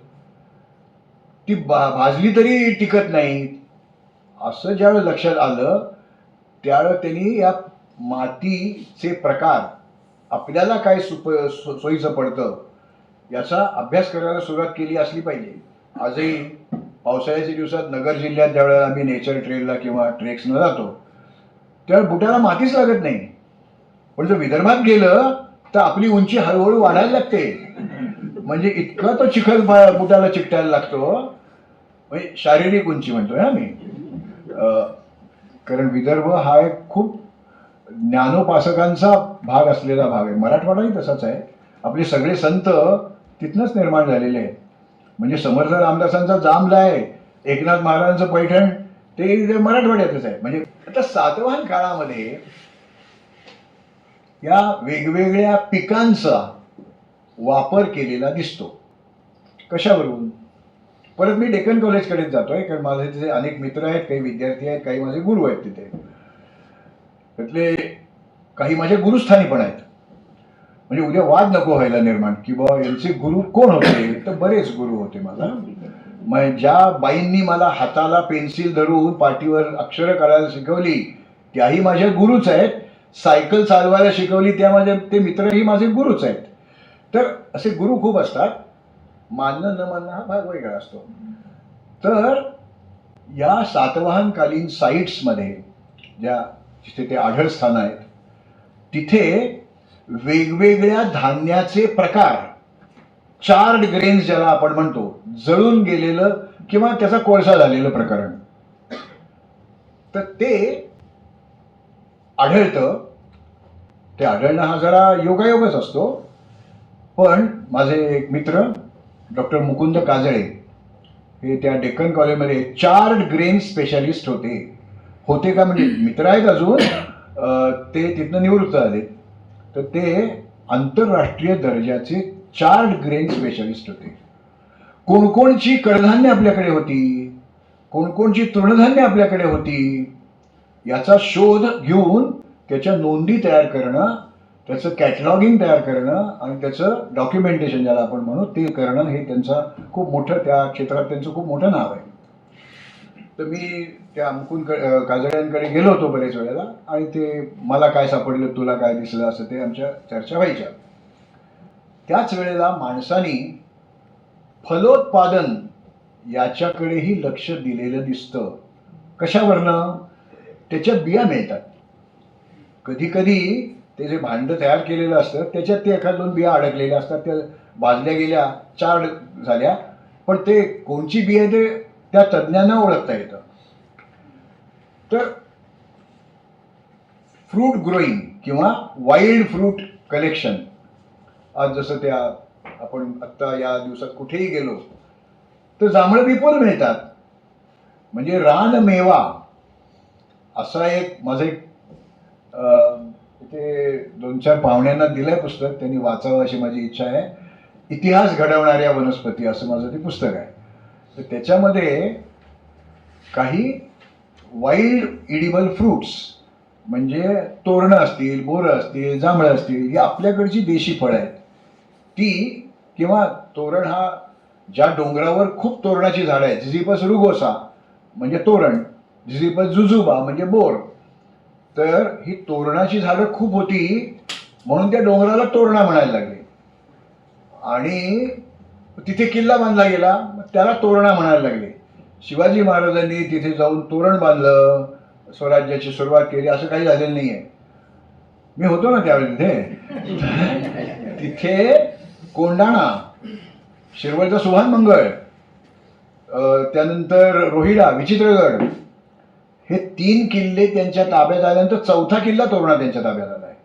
ती भाजली तरी टिकत नाही. असं ज्यावेळेस लक्षात आलं त्यावेळेस त्यांनी या मातीचे प्रकार आपल्याला काय सोयीचं पडतं याचा अभ्यास करायला सुरुवात केली असली पाहिजे. आजही पावसाळ्याच्या दिवसात नगर जिल्ह्यात ज्यावेळेला आम्ही नेचर ट्रेलला किंवा ट्रेक्सनं जातो त्यावेळेला बुटाला मातीच लागत नाही. पण जर विदर्भात गेलं तर आपली उंची हळूहळू वाढायला लागते. म्हणजे इतका तो चिखल बुटाला चिकटायला लागतो, म्हणजे शारीरिक उंची म्हणतोय हा मी. कारण विदर्भ हा एक खूप ज्ञानोपासकांचा भाग असलेला भाग आहे. मराठवाडाही तसाच आहे. आपले सगळे संत तिथनंच निर्माण झालेले आहेत. म्हणजे समर्थ रामदासांचा जांभला आहे, एकनाथ महाराजांचं पैठण ते मराठवाड्यातच आहे. म्हणजे आता सातवाहन काळामध्ये या वेगवेगळ्या पिकांचा वापर केलेला दिसतो. कशावरून? परत मी डेक्कन कॉलेजकडेच जातोय, कारण माझे तिथे अनेक मित्र आहेत, काही विद्यार्थी आहेत, काही माझे गुरु आहेत तिथे. त्यातले काही माझ्या गुरुस्थानी पण आहेत. म्हणजे उद्या वाद नको व्हायला निर्माण की बाबा यांचे गुरु कोण होते, तर बरेच गुरु होते मला. मग ज्या बाईंनी मला हाताला पेन्सिल धरून पाटीवर अक्षरं काढायला शिकवली त्याही माझ्या गुरुच आहेत. सायकल चालवायला शिकवली ते मित्रही माझे गुरुच आहेत. तर असे गुरु खूप असतात. मानणं न मानणं हा भाग वेगळा असतो. तर या सातवाहनकालीन साईट्समध्ये ज्या जिथे ते आढळस्थानं आहेत तिथे वेगवेगळ्या धान्याचे प्रकार, चार्ड ग्रेन्स ज्याला आपण म्हणतो, जळून गेलेलं किंवा त्याचा कोळसा झालेलं प्रकरण, तर ते आढळतं. ते आढळणं हा जरा योगायोगच असतो. पण माझे एक मित्र डॉक्टर मुकुंद काजळे हे त्या डेक्कन कॉलेजमध्ये चार्ड ग्रेन स्पेशालिस्ट होते का म्हणजे मित्र आहेत अजून, ते तिथनं निवृत्त झाले. तर ते आंतरराष्ट्रीय दर्जाचे चार्ड ग्रेन स्पेशालिस्ट होते. कोणकोणची कडधान्य आपल्याकडे होती, कोणकोणची तृणधान्य आपल्याकडे होती याचा शोध घेऊन त्याच्या नोंदी तयार करणं, त्याचं कॅटलॉगिंग तयार करणं आणि त्याचं डॉक्युमेंटेशन ज्याला आपण म्हणू ते करणं, हे त्यांचा खूप मोठं, त्या क्षेत्रात त्यांचं खूप मोठं नाव आहे. तर मी त्या मुकुंद काजळ्यांकडे गेलो होतो बरेच वेळेला आणि ते मला काय सापडलं, तुला काय दिसलं, असं ते आमच्या चर्चा व्हायच्या. त्याच वेळेला माणसानी फलोत्पादन याच्याकडेही लक्ष दिलेलं दिसतं. कशावरनं? त्याच्या बिया मिळतात. कधी कधी ते जे भांडं तयार केलेलं असतं त्याच्यात ते एखाद दोन बिया अडकलेल्या असतात, त्या भाजल्या गेल्या, चार्ड झाल्या, पण ते कोणची बिया आहे ते त्या तज्ज्ञांना ओळखता येतं. तर फ्रूट ग्रोईंग किंवा वाईल्ड फ्रूट कलेक्शन, आज जसं त्या आपण आत्ता या दिवसात कुठेही गेलो तर जांभळं विपुल मिळतात. म्हणजे रानमेवा असा एक माझं एक इथे 2-4 पाहुण्यांना दिलंय पुस्तक, त्यांनी वाचावं अशी माझी इच्छा आहे. इतिहास घडवणाऱ्या वनस्पती असं माझं ते पुस्तक आहे. तर त्याच्यामध्ये काही वाईल्ड इडिबल फ्रूट्स म्हणजे तोरणं असतील, बोरं असतील, जांभळं असतील, ही आपल्याकडची देशी फळं आहेत ती. किंवा तोरण हा ज्या डोंगरावर खूप तोरणाची झाडं आहेत, झिझिपस रुगोसा म्हणजे तोरण, झिझिपस जुजुबा म्हणजे बोर, तर ही तोरणाची झाडं खूप होती म्हणून त्या डोंगराला तोरणा म्हणायला लागले. आणि तिथे किल्ला बांधला गेला, त्याला तोरणा म्हणायला लागले. शिवाजी महाराजांनी तिथे जाऊन तोरण बांधलं, स्वराज्याची सुरुवात केली, असं काही झालेलं नाही आहे. मी होतो ना त्यावेळी तिथे. तिथे कोंडाणा, शिरवळचा सुभान मंगळ, त्यानंतर रोहिडा, विचित्रगड, हे 3 किल्ले त्यांच्या ताब्यात आल्यानंतर 4था किल्ला तोरणा त्यांच्या ताब्यात आला आहे.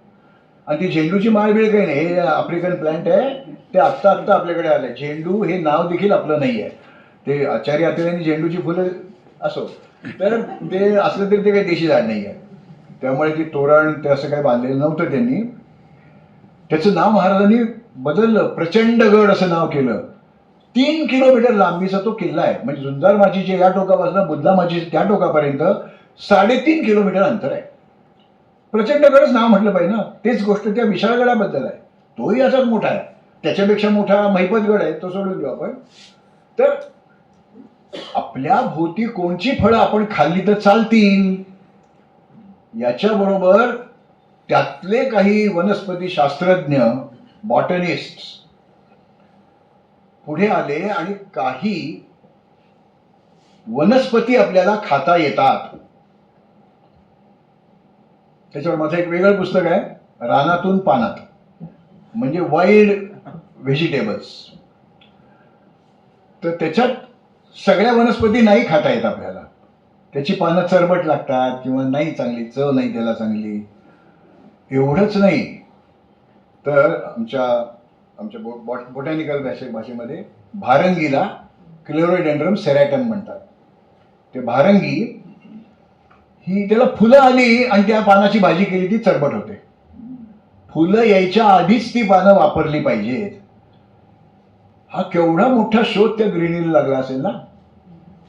आणि ती झेंडूची माळबीळ काही नाही, हे आफ्रिकन प्लांट आहे, ते आत्ता आपल्याकडे आलंय. झेंडू हे नाव देखील आपलं नाही आहे. ते आचार्य अत्रेयांनी झेंडूची फुलं असो, तर ते असलं तरी ते काही देशी झाड नाही आहे. त्यामुळे ती तोरण ते असं काही बांधलेलं नव्हतं त्यांनी. त्याचं नाव महाराजांनी बदललं, प्रचंडगड असं नाव केलं. 3 किलोमीटर लांबीचा तो किल्ला आहे. म्हणजे झुंजार माचीच्या या टोकापासून बुधला माचीच्या त्या टोकापर्यंत 3.5 किलोमीटर अंतर आहे. प्रचंडगडच नाव म्हटलं पाहिजे ना. तेच गोष्ट त्या विशाळगडाबद्दल आहे. तोही असाच मोठा आहे. त्याच्यापेक्षा मोठा महिपतगड आहे, तो सोडून देऊ आपण. तर आपल्या भोवती कोणची फळं आपण खाल्ली तर चालतील याच्याबरोबर त्यातले काही वनस्पती शास्त्रज्ञ बॉटनिस्ट पुढे आले आणि काही वनस्पती आपल्याला खाता येतात. त्याच्यावर माझं एक वेगळं पुस्तक आहे, रानातून पानात, म्हणजे वाईल्ड व्हेजिटेबल्स. तर त्याच्यात सगळ्या वनस्पती नाही खाता येत आपल्याला. त्याची पानं चरबट लागतात किंवा नाही चांगली चव नाही त्याला चांगली. एवढंच नाही तर आमच्या बोटॅनिकल भाषेमध्ये भारंगीला क्लेरोडेंड्रम सेरॅटम म्हणतात. ते भारंगी ही त्याला फुलं आली आणि त्या पानाची भाजी केली ती चरबट होते. फुलं यायच्या आधीच ती पानं वापरली पाहिजेत. हा केवढा मोठा शोध त्या गृहिणीला लागला असेल ना.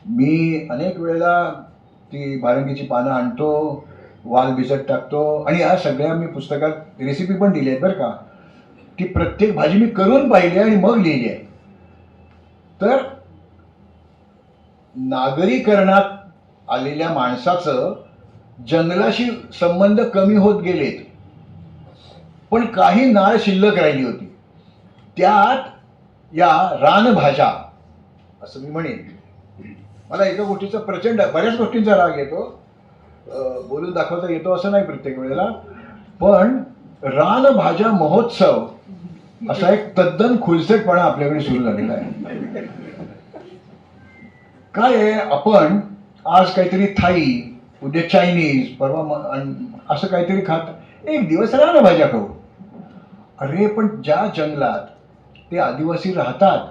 मी अनेक वेळेला ती भारंगीची पानं आणतो, वाल भिजत टाकतो, आणि या सगळ्या मी पुस्तकात रेसिपी पण दिली आहेत बरं का. ती प्रत्येक भाजी मी करून पाहिली आणि मग लिहिली आहे. तर नागरीकरणात आलेल्या माणसाचं जंगलाशी संबंध कमी होत गेलेत, पण काही नाळ शिल्लक राहिली होती. त्यात या रानभाज्या, असं मी म्हणेन. मला एका गोष्टीचा प्रचंड, बऱ्याच गोष्टींचा राग येतो, बोलून दाखवता येतो असं नाही प्रत्येक वेळेला, पण रानभाज्या महोत्सव असा एक तद्दन खुलसटपणा आपल्याकडे सुरू झालेला आहे. काय आहे, आपण आज काहीतरी थाई, उद्या चायनीज, परवा असं काहीतरी खात, एक दिवस रानभाज्या खाऊ. अरे पण ज्या जंगलात ते आदिवासी राहतात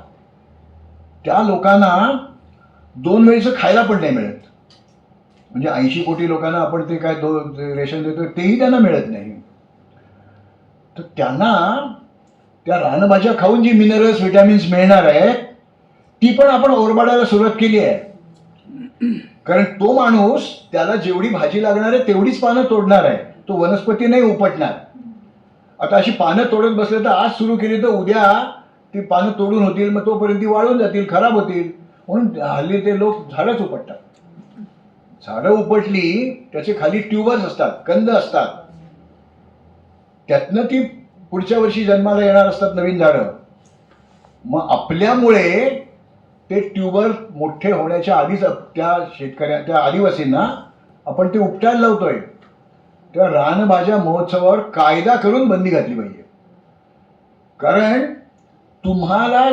त्या लोकांना 2 वेळचं खायला पण नाही मिळत. म्हणजे 80 कोटी लोकांना आपण ते काय रेशन देतो तेही त्यांना मिळत नाही. तर त्यांना त्या रानभाज्या खाऊन जी मिनरल्स, विटॅमिन्स मिळणार आहे ती पण आपण ओरबाडायला सुरुवात केली आहे. कारण तो माणूस त्याला जेवढी भाजी लागणार आहे तेवढीच पानं तोडणार आहे, तो वनस्पती नाही उपटणार. आता अशी पानं तोडत बसले तर आज सुरू केली तर उद्या ती पानं तोडून होतील, मग तोपर्यंत ती वाळून जातील, खराब होतील. म्हणून हल्ली ते लोक झाडच उपटतात. झाडं उपटली त्याचे खाली ट्यूबर्स असतात, कंद असतात, त्यातनं ती पुढच्या वर्षी जन्माला येणार असतात नवीन झाडं. मग आपल्यामुळे ते ट्यूबर मोठे होण्याच्या आधीच त्या त्या आदिवासींना आपण ते उपटायला लावतोय. त्या रानभाज्या महोत्सवावर कायदा करून बंदी घातली पाहिजे. कारण तुम्हाला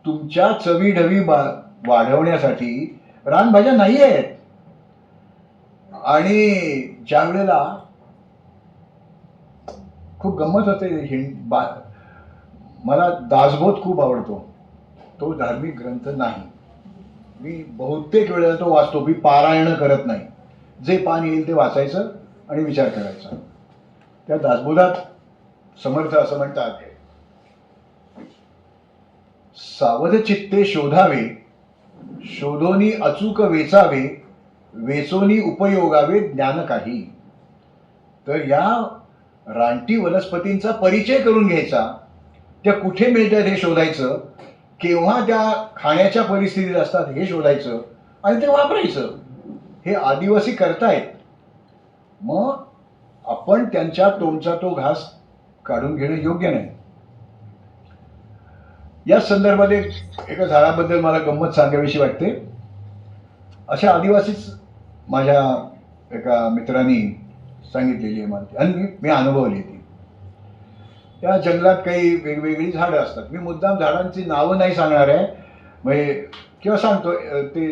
तुमच्या चवीढवी वाढवण्यासाठी रानभाज्या नाही आहेत. आणि ज्या वेळेला खूप गंमत होते, मला दासबोध खूप आवडतो. तो धार्मिक ग्रंथ नाही, मी बहुतेक वेळेला तो वाचतो. मी पारायण करत नाही, जे पान येईल ते वाचायचं आणि विचार करायचा. त्या दासबोधात समर्थ असं म्हणतात, सावध चित्ते शोधावे, शोधोनी अचूक वेचावे, वेचोनी उपयोगावे ज्ञान काही. तर या रानटी वनस्पतींचा परिचय करून घ्यायचा, त्या कुठे मिळतात हे शोधायचं, केव्हा त्या खाण्याच्या परिस्थितीत असतात हे शोधायचं आणि ते वापरायचं. हे आदिवासी करतायत. मग आपण त्यांच्या तोंडचा तो घास काढून घेणं योग्य नाही. या संदर्भात एका झाडाबद्दल मला गंमत सांगावीशी वाटते. अशा आदिवासीच माझ्या एका मित्रांनी सांगितलेली आहे मला, आणि मी अनुभवली ती. त्या जंगलात काही वेगवेगळी झाडं असतात. मी मुद्दाम झाडांची नावं नाही सांगणार आहे, म्हणजे किंवा सांगतो ते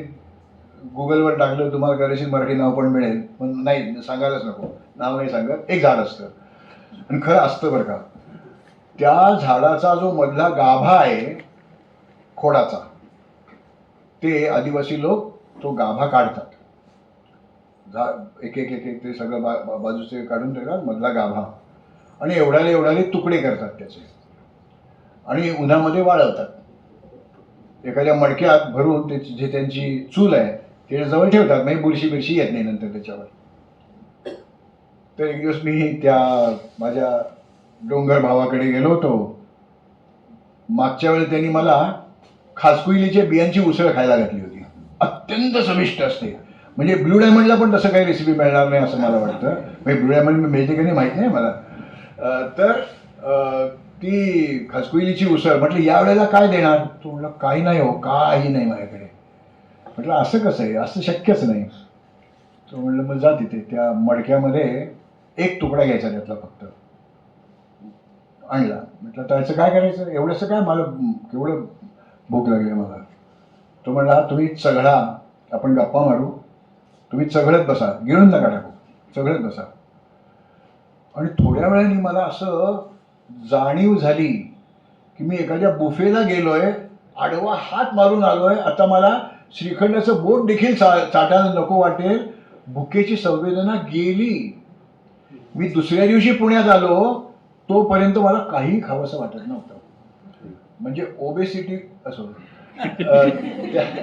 गुगलवर टाकलं तुम्हाला कदाचित मराठी नाव पण मिळेल, पण नाही सांगायलाच नको, नाव नाही सांगत. एक झाड असतं आणि खरं असतं बरं का. त्या झाडाचा जो मधला गाभा आहे खोडाचा, ते आदिवासी लोक तो गाभा काढतात. एक एक एक एक ते सगळं बाजूचे काढून ठेवतात, मधला गाभा, आणि एवढाले तुकडे करतात त्याचे आणि उन्हामध्ये वाळवतात. एखाद्या मडक्यात भरून ते जे त्यांची चूल आहे त्याच्याजवळ ठेवतात, म्हणजे बुरशी बिरशी येत नाही नंतर त्याच्यावर. तर एक दिवस मी त्या माझ्या डोंगर भावाकडे गेलो होतो. मागच्या वेळी त्यांनी मला खासकुईलीच्या बियांची उसळ खायला घातली होती. अत्यंत चविष्ट असते. म्हणजे ब्लू डायमंडला पण तसं काही रेसिपी मिळणार नाही असं मला वाटतं. म्हणजे ब्लू डायमंड मिळते की नाही माहीत नाही मला, तर ती खसकुईलीची उसळ म्हटलं यावेळेला काय देणार, तो म्हटलं काही नाही हो, काही नाही माझ्याकडे. म्हटलं असं कसं आहे, असं शक्यच नाही. तो म्हटलं मग जा तिथे त्या मडक्यामध्ये एक तुकडा घ्यायचा त्यातला फक्त, आणला. म्हटलं त्याचं काय करायचं, एवढंसं काय, मला केवढं भूक लागली मला. तो म्हणला तुम्ही चघळा, आपण गप्पा मारू, तुम्ही चघळत बसा, गिळून नका टाकू, चघळत बसा. आणि थोड्या वेळाने मला असं जाणीव झाली की मी एखाद्या बुफेला गेलोय, आडवा हात मारून आलोय, आता मला श्रीखंडाचं बोट देखील चाटायला नको वाटेल. भुकेची संवेदना गेली. मी दुसऱ्या दिवशी पुण्यात आलो, तोपर्यंत मला काही खावंसं वाटत नव्हतं. म्हणजे ओबेसिटी असो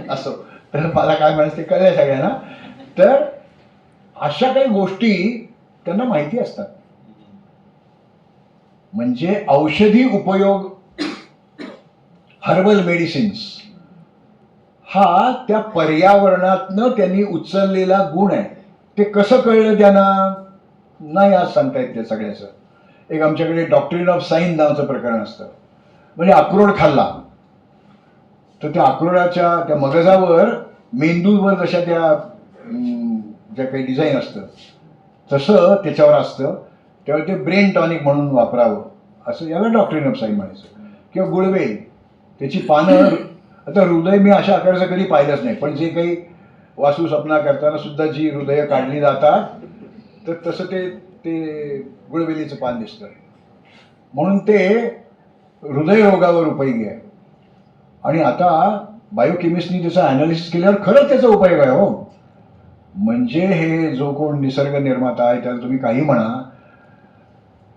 असो, तर मला काय म्हणायचं ते कळलंय सगळ्यांना. तर अशा काही गोष्टी त्यांना माहिती असतात. म्हणजे औषधी उपयोग, हर्बल मेडिसिन्स हा त्या पर्यावरणातनं त्यांनी उचललेला गुण आहे. ते कसं कळलं त्यांना नाही आज सांगता येत ते सगळ्याचं. एक आमच्याकडे डॉक्ट्रिन ऑफ साईन नावाचं प्रकरण असतं. म्हणजे अक्रोड खाल्ला तर त्या अक्रोडाच्या त्या मगजावर, मेंदूवर जशा त्या ज्या काही डिझाईन असतं तसं त्याच्यावर असतं. त्यावेळी ते ब्रेन टॉनिक म्हणून वापरावं असं याला डॉक्ट्रिन ऑफ साईन म्हणायचं. किंवा गुळवेल त्याची पानं, आता हृदय मी अशा आकाराचं कधी पाहिलंच नाही, पण जे काही वास्तू स्वप्ना करताना सुद्धा जी हृदय काढली जातात तर तसं ते गुळवेलीचं पान दिसतं. म्हणून ते हृदयरोगावर उपयोगी आहे. आणि आता बायोकेमिस्ट्री त्याचा ॲनालिसिस केल्यावर खरंच त्याचा उपयोग आहे हो. म्हणजे हे जो कोण निसर्ग निर्माता आहे त्याला तुम्ही काही म्हणा,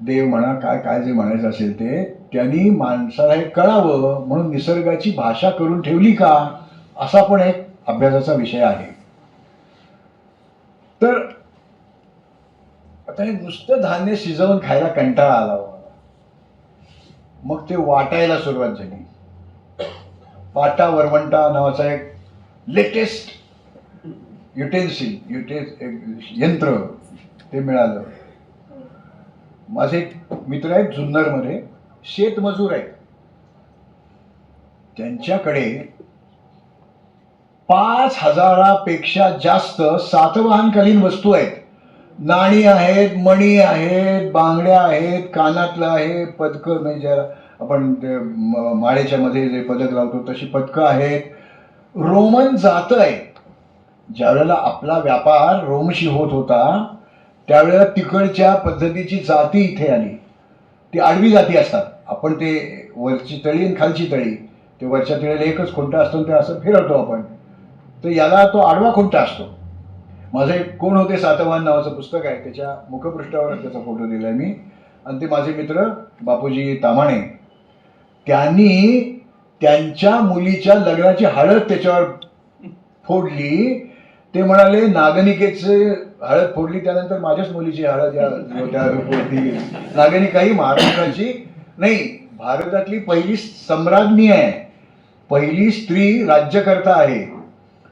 देव म्हणा, काय काय जे म्हणायचं असेल ते, त्यांनी माणसाला हे कळावं म्हणून निसर्गाची भाषा करून ठेवली का, असा पण एक अभ्यासाचा विषय आहे. तर आता हे नुसतं धान्य शिजवून खायला कंटाळा आला मला. मग ते वाटायला सुरुवात झाली. पाटा वरवंटा नावाचा एक लेटेस्ट यंत्र ते मिळालं. माझे एक मित्र आहेत जुन्नरमध्ये, शेतमजूर आहेत. त्यांच्याकडे 5,000पेक्षा जास्त सातवाहनकालीन वस्तू आहेत. नाणी आहेत, मणी आहेत, बांगड्या आहेत, कानातलं आहे, पदकं, म्हणजे ज्याला आपण ते माळेच्या मध्ये जे पदक लावतो तशी पदकं आहेत. रोमन जातं आहे. ज्यावेळेला आपला व्यापार रोमशी होत होता त्यावेळेला तिकडच्या पद्धतीची जाती इथे आली. ती आडवी जाती असतात. आपण ते वरची तळी आणि खालची तळी, ते वरच्या तळीला एकच खुंटा असतो ते असं फिरवतो आपण, तर याला तो आडवा खुंटा असतो. माझं एक कोण होते सातवाहन नावाचं पुस्तक आहे, त्याच्या मुखपृष्ठावरच त्याचा फोटो दिला आहे मी. आणि ते माझे मित्र बापूजी तामाणे, त्यांनी त्यांच्या मुलीच्या लग्नाची हळद त्याच्यावर फोडली. ते म्हणाले नागनिकेचे हळद फोडली, त्यानंतर माझ्याच मुलीची हळद त्या फोडली. नागनिका ही महाराष्ट्राची नाही, भारतातली पहिली सम्राज्ञी आहे, पहिली स्त्री राज्यकर्ता आहे.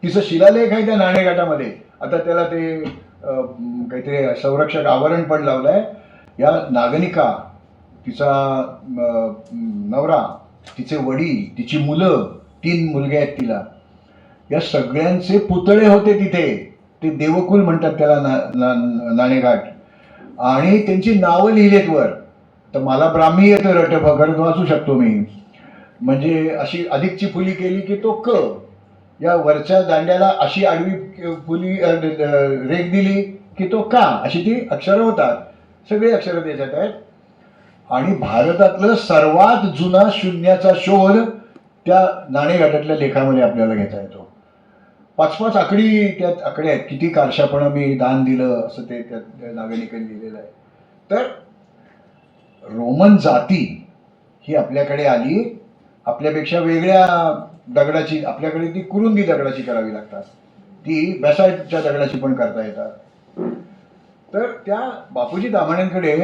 तिचं शिलालेख आहे त्या नाणेघाटामध्ये. आता त्याला ते काहीतरी संरक्षक आवरण पण लावलंय. या नागनिका, तिचा नवरा, तिचे वडील, तिची मुलं, 3 मुलगे आहेत तिला, या सगळ्यांचे पुतळे होते तिथे. ते देवकुल म्हणतात त्याला नाणेघाट. आणि त्यांची नावं लिहिलेत वर. तर मला ब्राह्मी येतं रटभकर, वाचू शकतो मी. म्हणजे अशी अधिकची फुली केली की तो क, या वरच्या दांड्याला अशी आडवी फुली रेग दिली की तो का, अशी ती अक्षरं होतात. सगळे अक्षरं त्याच्यात आहेत. आणि भारतातलं सर्वात जुना शून्याचा शोध त्या नाणेघाटातल्या लेखामध्ये आपल्याला घेता येतो. 5-5 आकडी त्यात आकडे आहेत. किती कारशापणा मी दान दिलं असं ते त्या नागरिकांनी लिहिलेलं आहे. तर रोमन जाती ही आपल्याकडे आली. आपल्यापेक्षा वेगळ्या दगडाची, आपल्याकडे ती कुरुंदी दगडाची करावी लागतात, ती बॅसाल्टच्या दगडाची पण करता येतात. तर त्या बापूजी दामाण्यांकडे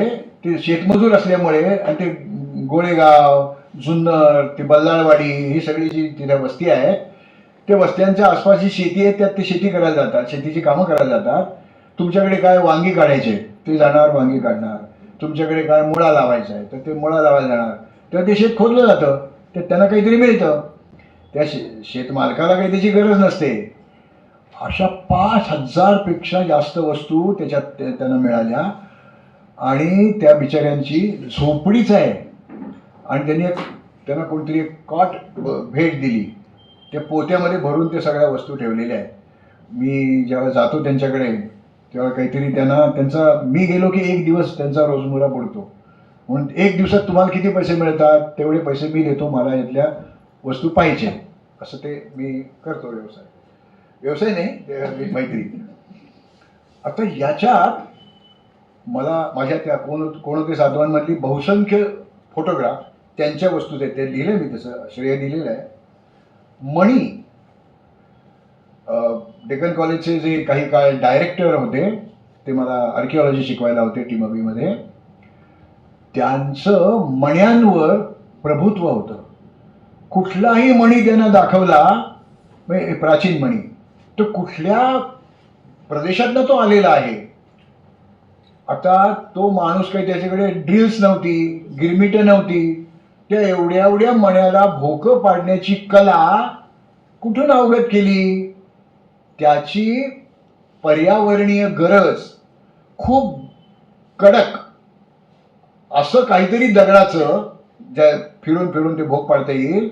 ते शेतमजूर असल्यामुळे, आणि ते गोळेगाव, जुन्नर, ते बल्लाळवाडी, ही सगळी जी तिथे वस्ती आहेत, त्या वस्त्यांच्या आसपास जी शेती आहे त्यात ते शेती करायला जातात, शेतीची कामं करायला जातात. तुमच्याकडे काय वांगी काढायचे, ते जाणार वांगी काढणार. तुमच्याकडे काय मुळा लावायचा आहे तर ते मुळा लावायला जाणार, तर ते शेत खोदलं जातं, तर त्यांना काहीतरी मिळतं, त्या शेतमालकाला काही त्याची गरज नसते. अशा 5,000 पेक्षा जास्त वस्तू त्याच्यात त्यांना मिळाल्या आणि त्या बिचाऱ्यांची झोपडीच आहे आणि त्यांना कोणतरी एक कॉट भेट दिली. त्या पोत्यामध्ये भरून ते सगळ्या वस्तू ठेवलेल्या आहेत. मी जेव्हा जातो त्यांच्याकडे तेव्हा काहीतरी मी गेलो की एक दिवस त्यांचा रोजमुरा बुडतो. म्हणून एक दिवसात तुम्हाला किती पैसे मिळतात तेवढे पैसे मी देतो, मला यातल्या वस्तू पाहिजे, असं ते मी करतो. व्यवसाय नाही, ते मैत्री. आता याच्यात मला माझ्या त्या कोण ते साधवांमधली बहुसंख्य फोटोग्राफ त्यांच्या वस्तूच आहेत, ते लिहिलं मी, तसं श्रेय दिलेलं आहे. मणी डेक्कन कॉलेजचे जे काही काळ डायरेक्टर होते, ते मला आर्किओलॉजी शिकवायला होते टीमबीमध्ये, त्यांचं मण्यांवर प्रभुत्व होतं. कुठलाही मणी त्यांना दाखवला, म्हणजे प्राचीन मणी, तर कुठल्या प्रदेशातनं तो आलेला आहे. आता तो माणूस काही त्याच्याकडे ड्रिल्स नव्हती, गिरमिटं नव्हती, त्या एवढ्या मण्याला भोकं पाडण्याची कला कुठून अवगत केली? त्याची पर्यावरणीय गरज, खूप कडक असं काहीतरी दगडाचं ज्या फिरून फिरून ते भोग पाडता येईल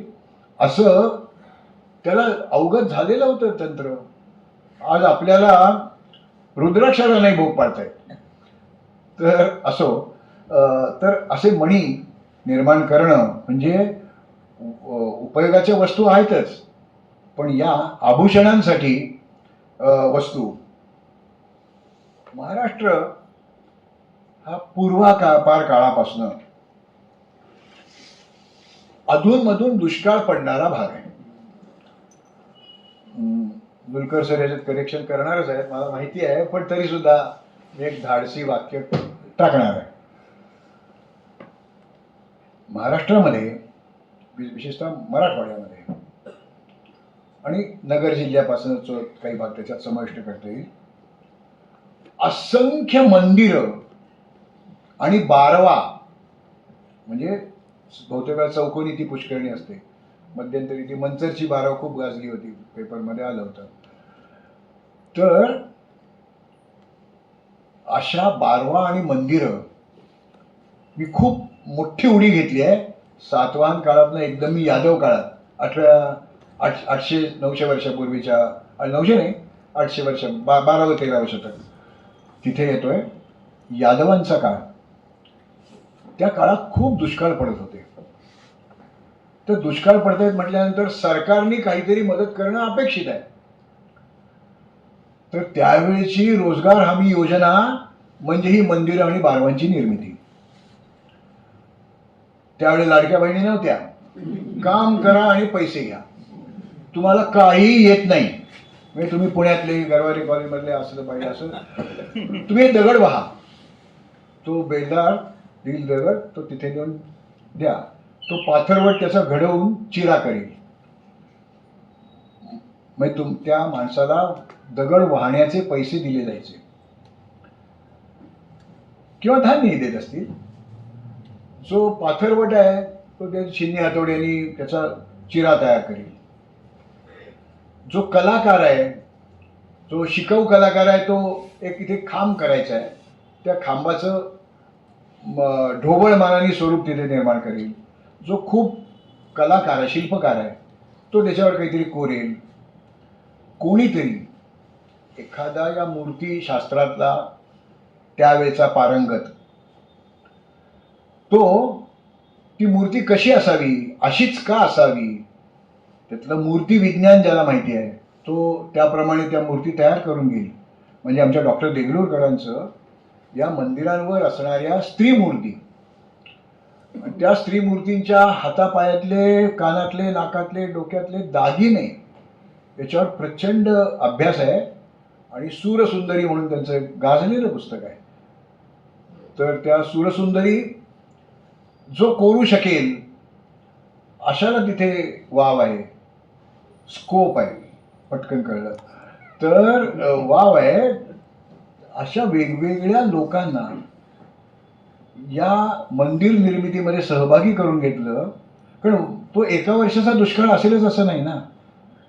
असं त्याला अवगत झालेलं होतं तंत्र. आज आपल्याला रुद्राक्षाला नाही भोग पाडतायत. तर तर असे मणी निर्माण करणं म्हणजे उपयोगाच्या वस्तू आहेतच, पण या आभूषणांसाठी वस्तू, महाराष्ट्र हा पूर्वापार काळापासून अधूनमधून दुष्काळ पडणारा भाग आहे. दुलकर सर याच्यात करेक्शन करणारच आहेत, मला माहिती आहे, पण तरी सुद्धा एक धाडसी वाक्य टाकणार आहे. महाराष्ट्रामध्ये, विशेषतः मराठवाड्यामध्ये आणि नगर जिल्ह्यापासून काही भाग त्याच्यात समाविष्ट करता येईल, असंख्य मंदिरं आणि बारवा, म्हणजे बहुतेक वेळा चौकोनी ती पुष्करणी असते. मध्यंतरी ती मंचरची बारव खूप गाजली होती, पेपरमध्ये आलं होतं. तर अशा बारवा आणि मंदिरं मी खूप मोठी उडी घेतली आहे. सातवाहन काळातनं एकदम मी यादव काळात 800-900 वर्षापूर्वीच्या, 900 नाही 800 वर्ष, 12वे-13वे शतक, तिथे येतोय. यादवांचा काळ, त्या काळात खूप दुष्काळ पडत होते. तर दुष्काळ पडतायत म्हटल्यानंतर सरकारने काहीतरी मदत करणं अपेक्षित आहे. तर त्यावेळेची रोजगार हमी योजना म्हणजे ही मंदिरं आणि बारवांची निर्मिती. त्यावेळी लाडक्या बहिणी नव्हत्या. काम करा आणि पैसे घ्या, तुम्हाला काही येत नाही, म्हणजे तुम्ही पुण्यातले गरवारे कॉलेजमधले असलं पाहिजे असं, तुम्ही दगड वहा, तो बेलदार देईल दगड, तो तिथे नेऊन द्या, तो पाथरवट त्याचा घडवून चिरा करेल. म्हणजे त्या माणसाला दगड वाहण्याचे पैसे दिले जायचे किंवा धान्यही देत असतील. जो पाथरवट आहे तो त्या छिन्नी हातोड्यांनी त्याचा चिरा तयार करेल. जो कलाकार आहे, जो शिकाऊ कलाकार आहे, तो एक इथे खांब करायचा आहे, त्या खांबाचं ढोबळमानाने स्वरूप तिथे निर्माण करेल. जो खूप कलाकार आहे, शिल्पकार आहे, तो त्याच्यावर काहीतरी कोरेल. कोणीतरी एखादा या मूर्तीशास्त्रातला त्यावेळेचा पारंगत, तो ती मूर्ती कशी असावी, अशीच का असावी, त्यातलं मूर्ती विज्ञान ज्याला माहिती आहे तो त्याप्रमाणे त्या मूर्ती तयार करून घेईल. म्हणजे आमच्या डॉक्टर देगलूरकरांचं या मंदिरांवर असणाऱ्या स्त्री मूर्ती, त्या स्त्री मूर्तींच्या हातापायातले, कानातले, नाकातले, डोक्यातले दागिने, याच्यावर प्रचंड अभ्यास आहे. आणि सूरसुंदरी म्हणून त्यांचं गाजलेलं पुस्तक आहे. तर त्या सूरसुंदरी जो कोरू शकेल अशाला तिथे वाव आहे, स्कोप आहे, पटकन कळलं तर वाव आहे. अशा वेगवेगळ्या लोकांना या मंदिर निर्मितीमध्ये सहभागी करून घेतलं. कारण तो एका वर्षाचा दुष्काळ असेलच असं नाही ना,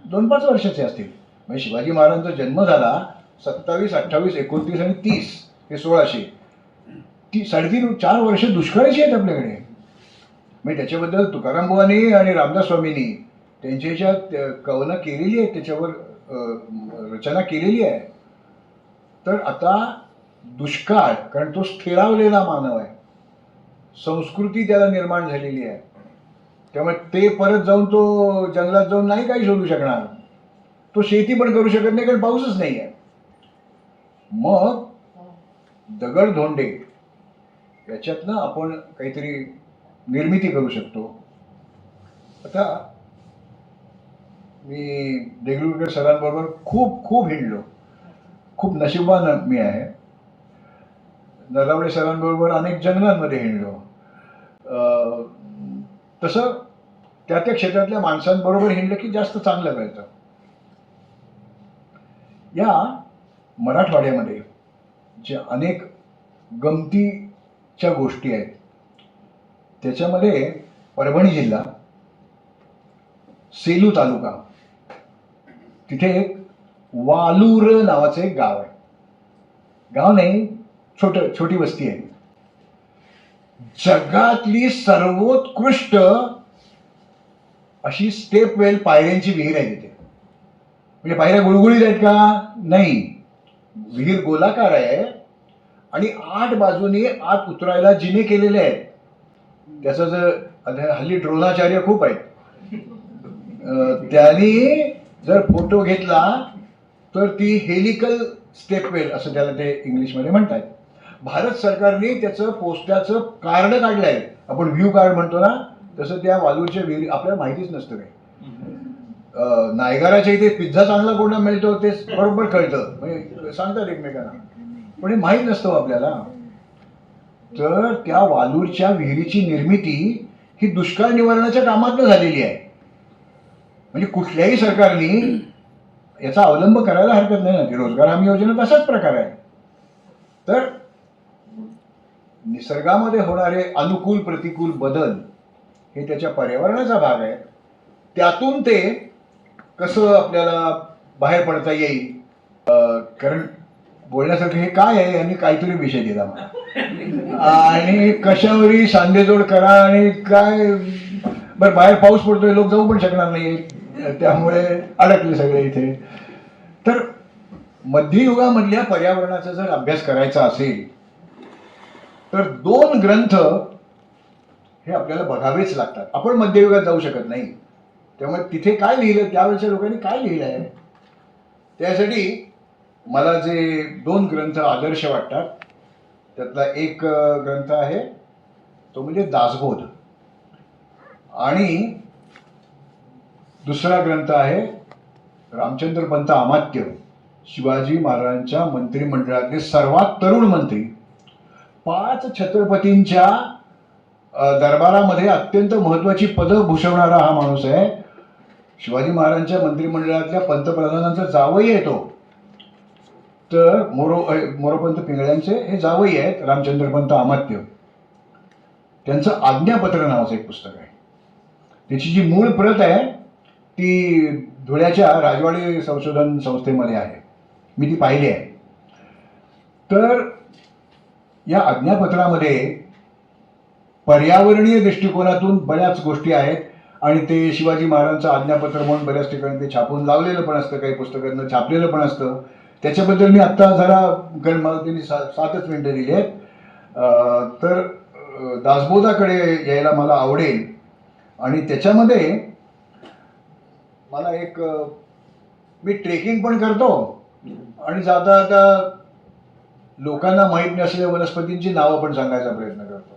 2-5 वर्षाचे असतील. म्हणजे शिवाजी महाराजांचा जन्म झाला 27, 28, 29 आणि 30 हे 1600. 3.5-4 वर्ष दुष्काळाची आहेत आपल्याकडे. म्हणजे त्याच्याबद्दल तुकाराम बुवांनी आणि रामदास स्वामींनी त्यांच्या ह्याच्यात कवनं केलेली आहेत, त्याच्यावर रचना केलेली आहे. तर आता दुष्काळ, कारण तो स्थिरावलेला मानव आहे, संस्कृती त्याला निर्माण झालेली आहे, त्यामुळे ते परत जाऊन तो जंगलात जाऊन नाही काही शोधू शकणार. तो शेती पण करू शकत नाही, कारण पाऊसच नाही आहे. मग दगडधोंडे याच्यातनं आपण काहीतरी निर्मिती करू शकतो. आता मी देगलूरकर सरांबरोबर खूप खूप हिंडलो, खूप नशिबान मी आहे. नलावडे सरांबरोबर अनेक जंगलांमध्ये हिंडलो. तसं त्या त्या क्षेत्रातल्या माणसांबरोबर हिंडलं की जास्त चांगलं कळतं. या मराठवाड्यामध्ये जे अनेक गमतीच्या गोष्टी आहेत, त्याच्यामध्ये परभणी जिल्हा, सेलू तालुका, तिथे एक वालूर नावाचं एक गाव आहे. गाव नाही, छोटी वस्ती आहे. जगातली सर्वोत्कृष्ट अशी स्टेप वेल पायऱ्यांची विहीर आहे तिथे. म्हणजे पायऱ्या गुळगुळीत आहेत का? नाही. विहीर गोलाकार आहे आणि 8 बाजूनी आत उतरायला जिने केलेले आहेत. त्याचं जर हल्ली ड्रोनाचार्य खूप आहेत, त्यांनी जर फोटो घेतला तर ती हेलिकल स्टेपवेल असं त्याला ते इंग्लिशमध्ये म्हणतात. भारत सरकारने त्याचं पोस्टाचं कार्ड काढलं आहे. आपण व्ह्यू कार्ड म्हणतो ना, तसं त्या वालूरच्या विहिरी आपल्याला माहितीच नसतं काही. नायगाराच्या इथे पिझ्झा चांगला कोणता मिळतो ते बरोबर कळतं, म्हणजे सांगतात एकमेकांना, पण हे माहीत नसतं आपल्याला. तर त्या वालूरच्या विहिरीची निर्मिती ही दुष्काळ निवारणाच्या कामातनं झालेली आहे. म्हणजे कुठल्याही सरकारने याचा अवलंब करायला हरकत नाही ना. रोजगार हमी योजना तसाच प्रकार आहे. तर निसर्गामध्ये होणारे अनुकूल प्रतिकूल बदल हे त्याच्या पर्यावरणाचा भाग आहे. त्यातून ते कसं आपल्याला बाहेर पडता येईल, कारण बोलण्यासारखं हे काय आहे, यांनी काहीतरी विषय दिला मला आणि कशावरही सांधेजोड करा आणि काय बरं, बाहेर पाऊस पडतोय, लोक जाऊ पण शकणार नाही, त्यामुळे अडकले सगळे इथे. तर मध्ययुगामधल्या पर्यावरणाचा जर अभ्यास करायचा असेल तर 2 ग्रंथ हे आपल्याला बघावेच लागतात. आपण मध्ययुगात जाऊ शकत नाही, त्यामुळे तिथे काय लिहिलं, त्यावेळेच्या लोकांनी काय लिहिलं आहे, त्यासाठी मला जे 2 ग्रंथ आदर्श वाटतात त्यातला एक ग्रंथ आहे तो म्हणजे दासबोध, आणि दुसरा ग्रंथ आहे रामचंद्र पंत अमात्य, शिवाजी महाराजांच्या मंत्रिमंडळातले सर्वात तरुण मंत्री. 5 छत्रपतींच्या दरबारामध्ये अत्यंत महत्वाची पदं भूषवणारा हा माणूस आहे. शिवाजी महाराजांच्या मंत्रिमंडळातल्या पंतप्रधानांचा जावई आहे तो. तर मोरोपंत पिंगळ्यांचे हे जावई आहेत रामचंद्र पंत अमात्य. त्यांचं आज्ञापत्र नावाचं एक पुस्तक आहे. त्याची जी मूळ प्रत आहे ती धुळ्याच्या राजवाडी संशोधन संस्थेमध्ये आहे, मी ती पाहिली आहे. तर या आज्ञापत्रामध्ये पर्यावरणीय दृष्टिकोनातून बऱ्याच गोष्टी आहेत आणि ते शिवाजी महाराजांचं आज्ञापत्र म्हणून बऱ्याच ठिकाणी ते छापून लावलेलं पण असतं, काही पुस्तकांना छापलेलं पण असतं. त्याच्याबद्दल मी आत्ता जरा, कारण मला त्यांनी 7च मिनिटं दिली आहेत, तर दासबोधाकडे यायला मला आवडेल. आणि त्याच्यामध्ये मला एक, मी ट्रेकिंग पण करतो आणि जाता जाता लोकांना माहीत नसलेल्या वनस्पतींची नावं पण सांगायचा प्रयत्न करतो.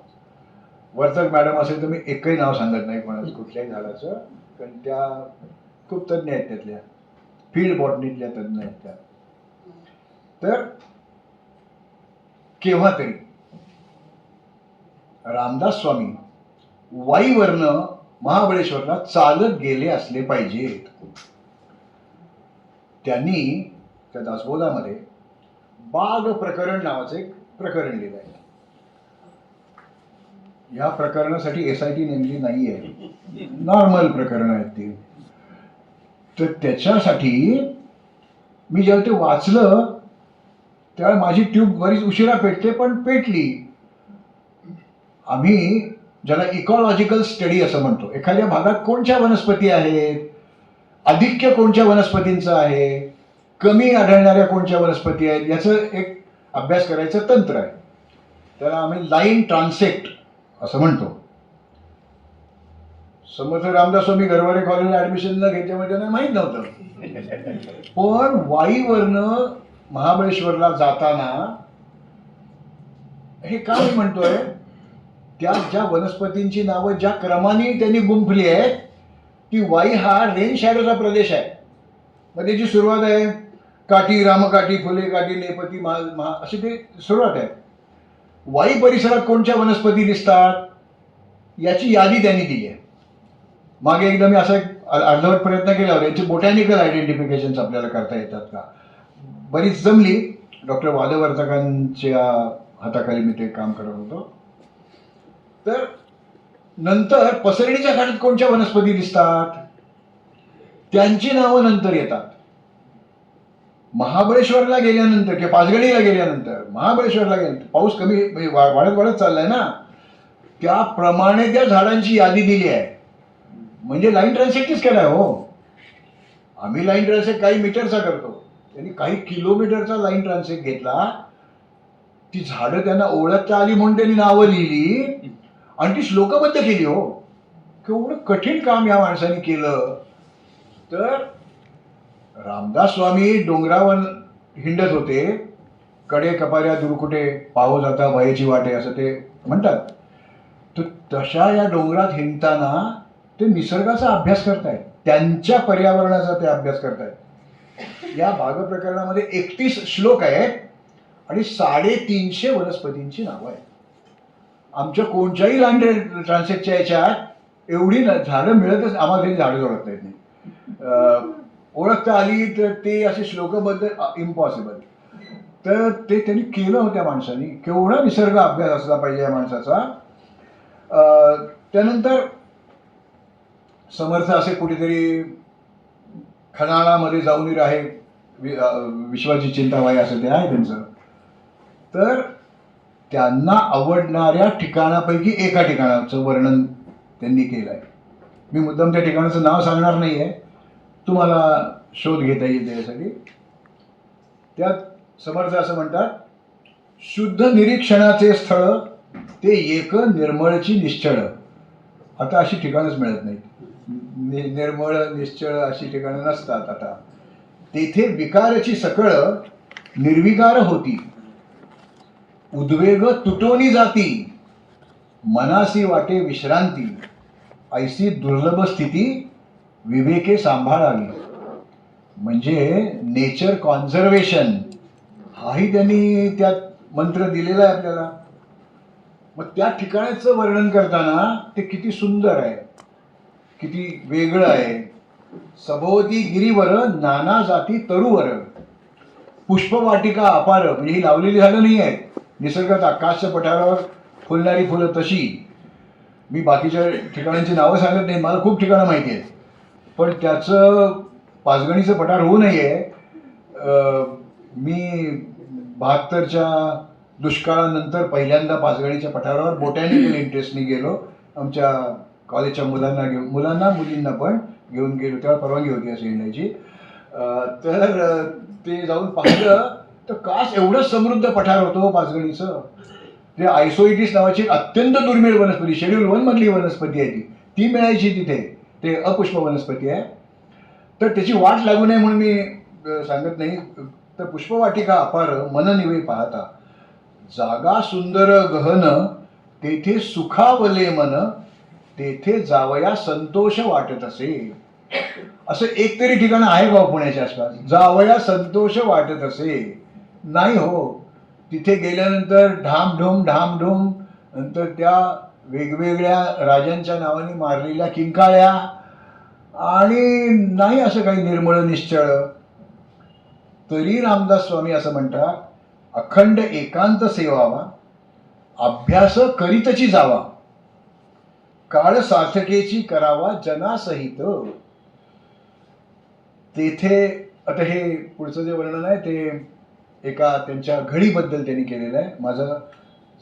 वर्तक मॅडम असेल तर मी एकही नाव सांगत नाही कोणाचं, कुठल्याही झाडाचं, कारण त्या खूप तज्ज्ञ आहेत, त्यातल्या फील्ड बॉटनीतल्या तज्ज्ञ आहेत त्या. तर केव्हा तरी रामदास स्वामी वाईवरनं महाबळेश्वरला चालत गेले असले पाहिजेत. त्यांनी त्या दासबोधामध्ये बाग प्रकरण नावाचं एक प्रकरण लिहिलं आहे. या प्रकरणासाठी SIT नेमली नाही आहे, नॉर्मल प्रकरण आहेत ती. तर त्याच्यासाठी मी जेव्हा ते वाचलं त्यावेळेला माझी ट्यूब बरीच उशिरा पेटते, पण पेटली. आम्ही ज्याला इकॉलॉजिकल स्टडी असं म्हणतो, एखाद्या भागात कोणत्या वनस्पती आहेत, आधिक्य कोणत्या वनस्पतींचं आहे, कमी आढळणाऱ्या कोणत्या वनस्पती आहेत, याचं एक अभ्यास करायचं तंत्र आहे. त्याला आम्ही लाईन ट्रान्सेक्ट असं म्हणतो. समर्थ रामदास स्वामी गरवारे कॉलेजला ऍडमिशन न घेतल्यामुळे त्यांना माहीत नव्हतं. पण वाईवरनं महाबळेश्वरला जाताना हे का मी म्हणतोय, त्या ज्या वनस्पतींची नावं ज्या क्रमाने त्यांनी गुंफली आहेत, ती वाई हा रेन शॅडोचा प्रदेश आहे. मग त्याची सुरुवात आहे काठी, रामकाठी, फुले काठी, नेपती, महा अशी ते सुरुवात आहे. वाई परिसरात कोणत्या वनस्पती दिसतात याची यादी त्यांनी दिली आहे. मागे एकदा मी असा एक अर्धवट प्रयत्न केला होता, याचे बोटॅनिकल आयडेंटिफिकेशन्स आपल्याला करता येतात का, बरीच जमली. डॉक्टर वादवर्धकांच्या हाताखाली मी ते काम करत होतो. तर नंतर पसरणीच्या काळात कोणत्या वनस्पती दिसतात त्यांची नावं नंतर येतात. महाबळेश्वरला गेल्यानंतर किंवा पाचगणीला गेल्यानंतर, महाबळेश्वरला गेल्यानंतर पाऊस कमी वाढत वाढत चाललाय ना, त्याप्रमाणे त्या झाडांची यादी दिली आहे. म्हणजे लाईन ट्रान्सेक्टच केलाय हो. आम्ही लाईन ट्रान्सेक्ट काही मीटरचा करतो, त्यांनी काही किलोमीटरचा लाईन ट्रान्सेक्ट घेतला. ती झाडं त्यांना ओळखता आली म्हणून त्यांनी नावं लिहिली आणि ती श्लोकबद्ध केली हो. केवढं कठीण काम या माणसाने केलं. तर रामदास स्वामी डोंगरावर हिंडत होते, कडे कपाऱ्या दुरकुटे पाहो जाता भयाची वाटे असं ते म्हणतात. तर तशा या डोंगरात हिंडताना ते निसर्गाचा अभ्यास करतायत, त्यांच्या पर्यावरणाचा ते अभ्यास करतायत. या भाग प्रकरणामध्ये 31 श्लोक आहेत आणि 350 वनस्पतींची नावं आहेत. आमच्या कोणत्याही लँड ट्रान्सेक्टच्या याच्यात एवढी झाडं मिळतच, आम्हाला तरी झाडं ओळखता येत नाही. ओळखता आली तर ते असे श्लोकबद्ध इम्पॉसिबल. तर ते त्यांनी केलं होत्या माणसाने. केवढा निसर्ग अभ्यास असला पाहिजे या माणसाचा. त्यानंतर समर्थ असे कुठेतरी खनाळामध्ये जाऊन आहे, विश्वाची चिंताबाई असं ते आहे त्यांचं. तर त्यांना आवडणाऱ्या ठिकाणापैकी एका ठिकाणाचं वर्णन त्यांनी केलं आहे. मी मुद्दाम त्या ठिकाणाचं नाव सांगणार नाही आहे, तुम्हाला शोध घेता येईल त्यासाठी. त्यात समर्थ असं म्हणतात, शुद्ध निरीक्षणाचे स्थळ ते एक निर्मळची निश्चळ. आता अशी ठिकाणच मिळत नाहीत. निर्मळ निश्चळ अशी ठिकाणं नसतात आता. तेथे विकारची सकळ निर्विकार होती, उद्वेग तुटोनी जाती, मनासी वाटे विश्रांती, ऐसी दुर्लभ स्थिती विवेके सांभाळावी. म्हणजे नेचर कॉन्झर्वेशन हाही त्यांनी त्यात मंत्र दिलेला आहे आपल्याला. मग त्या ठिकाणाचं वर्णन करताना ते किती सुंदर आहे, किती वेगळं आहे. सभोवती गिरीवर नाना जाती तरुवर, पुष्पवाटिका अपार. म्हणजे ही लावलेली झाडं नाही आहेत, निसर्गात आकाशच्या पठारावर फुलणारी फुलं तशी. मी बाकीच्या ठिकाणांची नावं सांगत नाही, मला खूप ठिकाणं माहिती आहेत, पण त्याचं पाचगणीचं पठार होऊ नये. मी 72च्या दुष्काळानंतर पहिल्यांदा पाचगणीच्या पठारावर बोटॅनिकल इंटरेस्टने गेलो. आमच्या कॉलेजच्या मुलांना मुलींना पण घेऊन गेलो, तेव्हा परवानगी होती अशी येण्याची. तर ते जाऊन पाहिलं तर कास एवढं समृद्ध पठार होतं पाचगणीचं. ते आयसोइटिस नावाची एक अत्यंत दुर्मिळ वनस्पती, शेड्यूल 1 मधली वनस्पती आहे ती मिळायची तिथे. ते अपुष्प वनस्पती आहे. तर त्याची वाट लागू नये म्हणून मी सांगत नाही. तर पुष्पवाटिका अपार मन निवे पाहता, जागा सुंदर गहन तेथे सुखावले मन, तेथे जावया संतोष वाटत असे. असं एक तरी ठिकाण आहे का पुण्याच्या आसपास, जावया संतोष वाटत असे? नाही हो. तिथे गेल्यानंतर ढामढूम ढामढूम, नंतर त्या वेगवेगळ्या राजांच्या नावाने मारलेल्या किंकाळ्या, आणि नाही असं काही निर्मळ निश्चळ. तरी रामदास स्वामी असं म्हणतात, अखंड एकांत सेवावा, अभ्यास करीतची जावा, काळ सार्थकेची करावा जनासहित. तेथे आता हे पुढचं जे वर्णन आहे ते एका त्यांच्या घडीबद्दल त्यांनी केलेलं आहे. माझं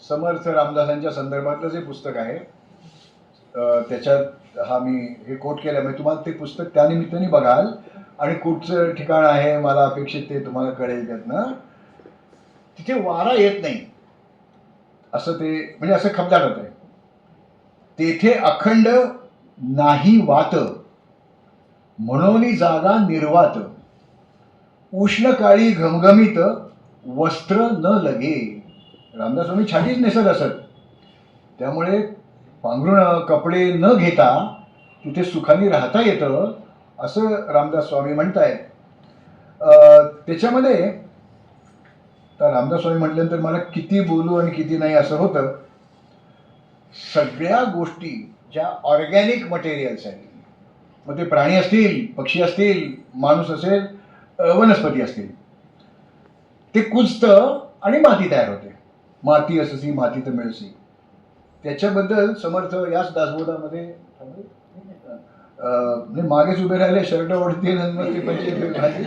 समर्थ रामदासांच्या संदर्भातलं जे पुस्तक आहे त्याच्यात हा मी हे कोट केलं. म्हणजे तुम्हाला ते पुस्तक त्यानिमित्ताने बघाल आणि कुठचं ठिकाण आहे मला अपेक्षित ते तुम्हाला कळेल. त्यातनं तिथे वारा येत नाही असं ते म्हणजे असं खबदाटत आहे. तेथे अखंड नाही वात म्हणून जागा निर्वात. उष्ण काळी घमघमीत वस्त्र न लगे. रामदास स्वामी छातीच नेसत असत. त्यामुळे पांघरुण कपडे न घेता तिथे सुखाने राहता येतं असं रामदास स्वामी म्हणतायत. त्याच्यामध्ये तर रामदास स्वामी म्हटल्यानंतर मला किती बोलू आणि किती नाही असं होतं. सगळ्या गोष्टी ज्या ऑर्गॅनिक मटेरियल्स आहेत, मग ते प्राणी असतील, पक्षी असतील, माणूस असेल, वनस्पती असतील, ते कुजतं आणि माती तयार होते. माती अससी माती तर मिळसी. त्याच्याबद्दल समर्थ याच दासबोधामध्ये मागेच उभे राहिले, शर्ट ओढतील आणि मग ते पंचायत.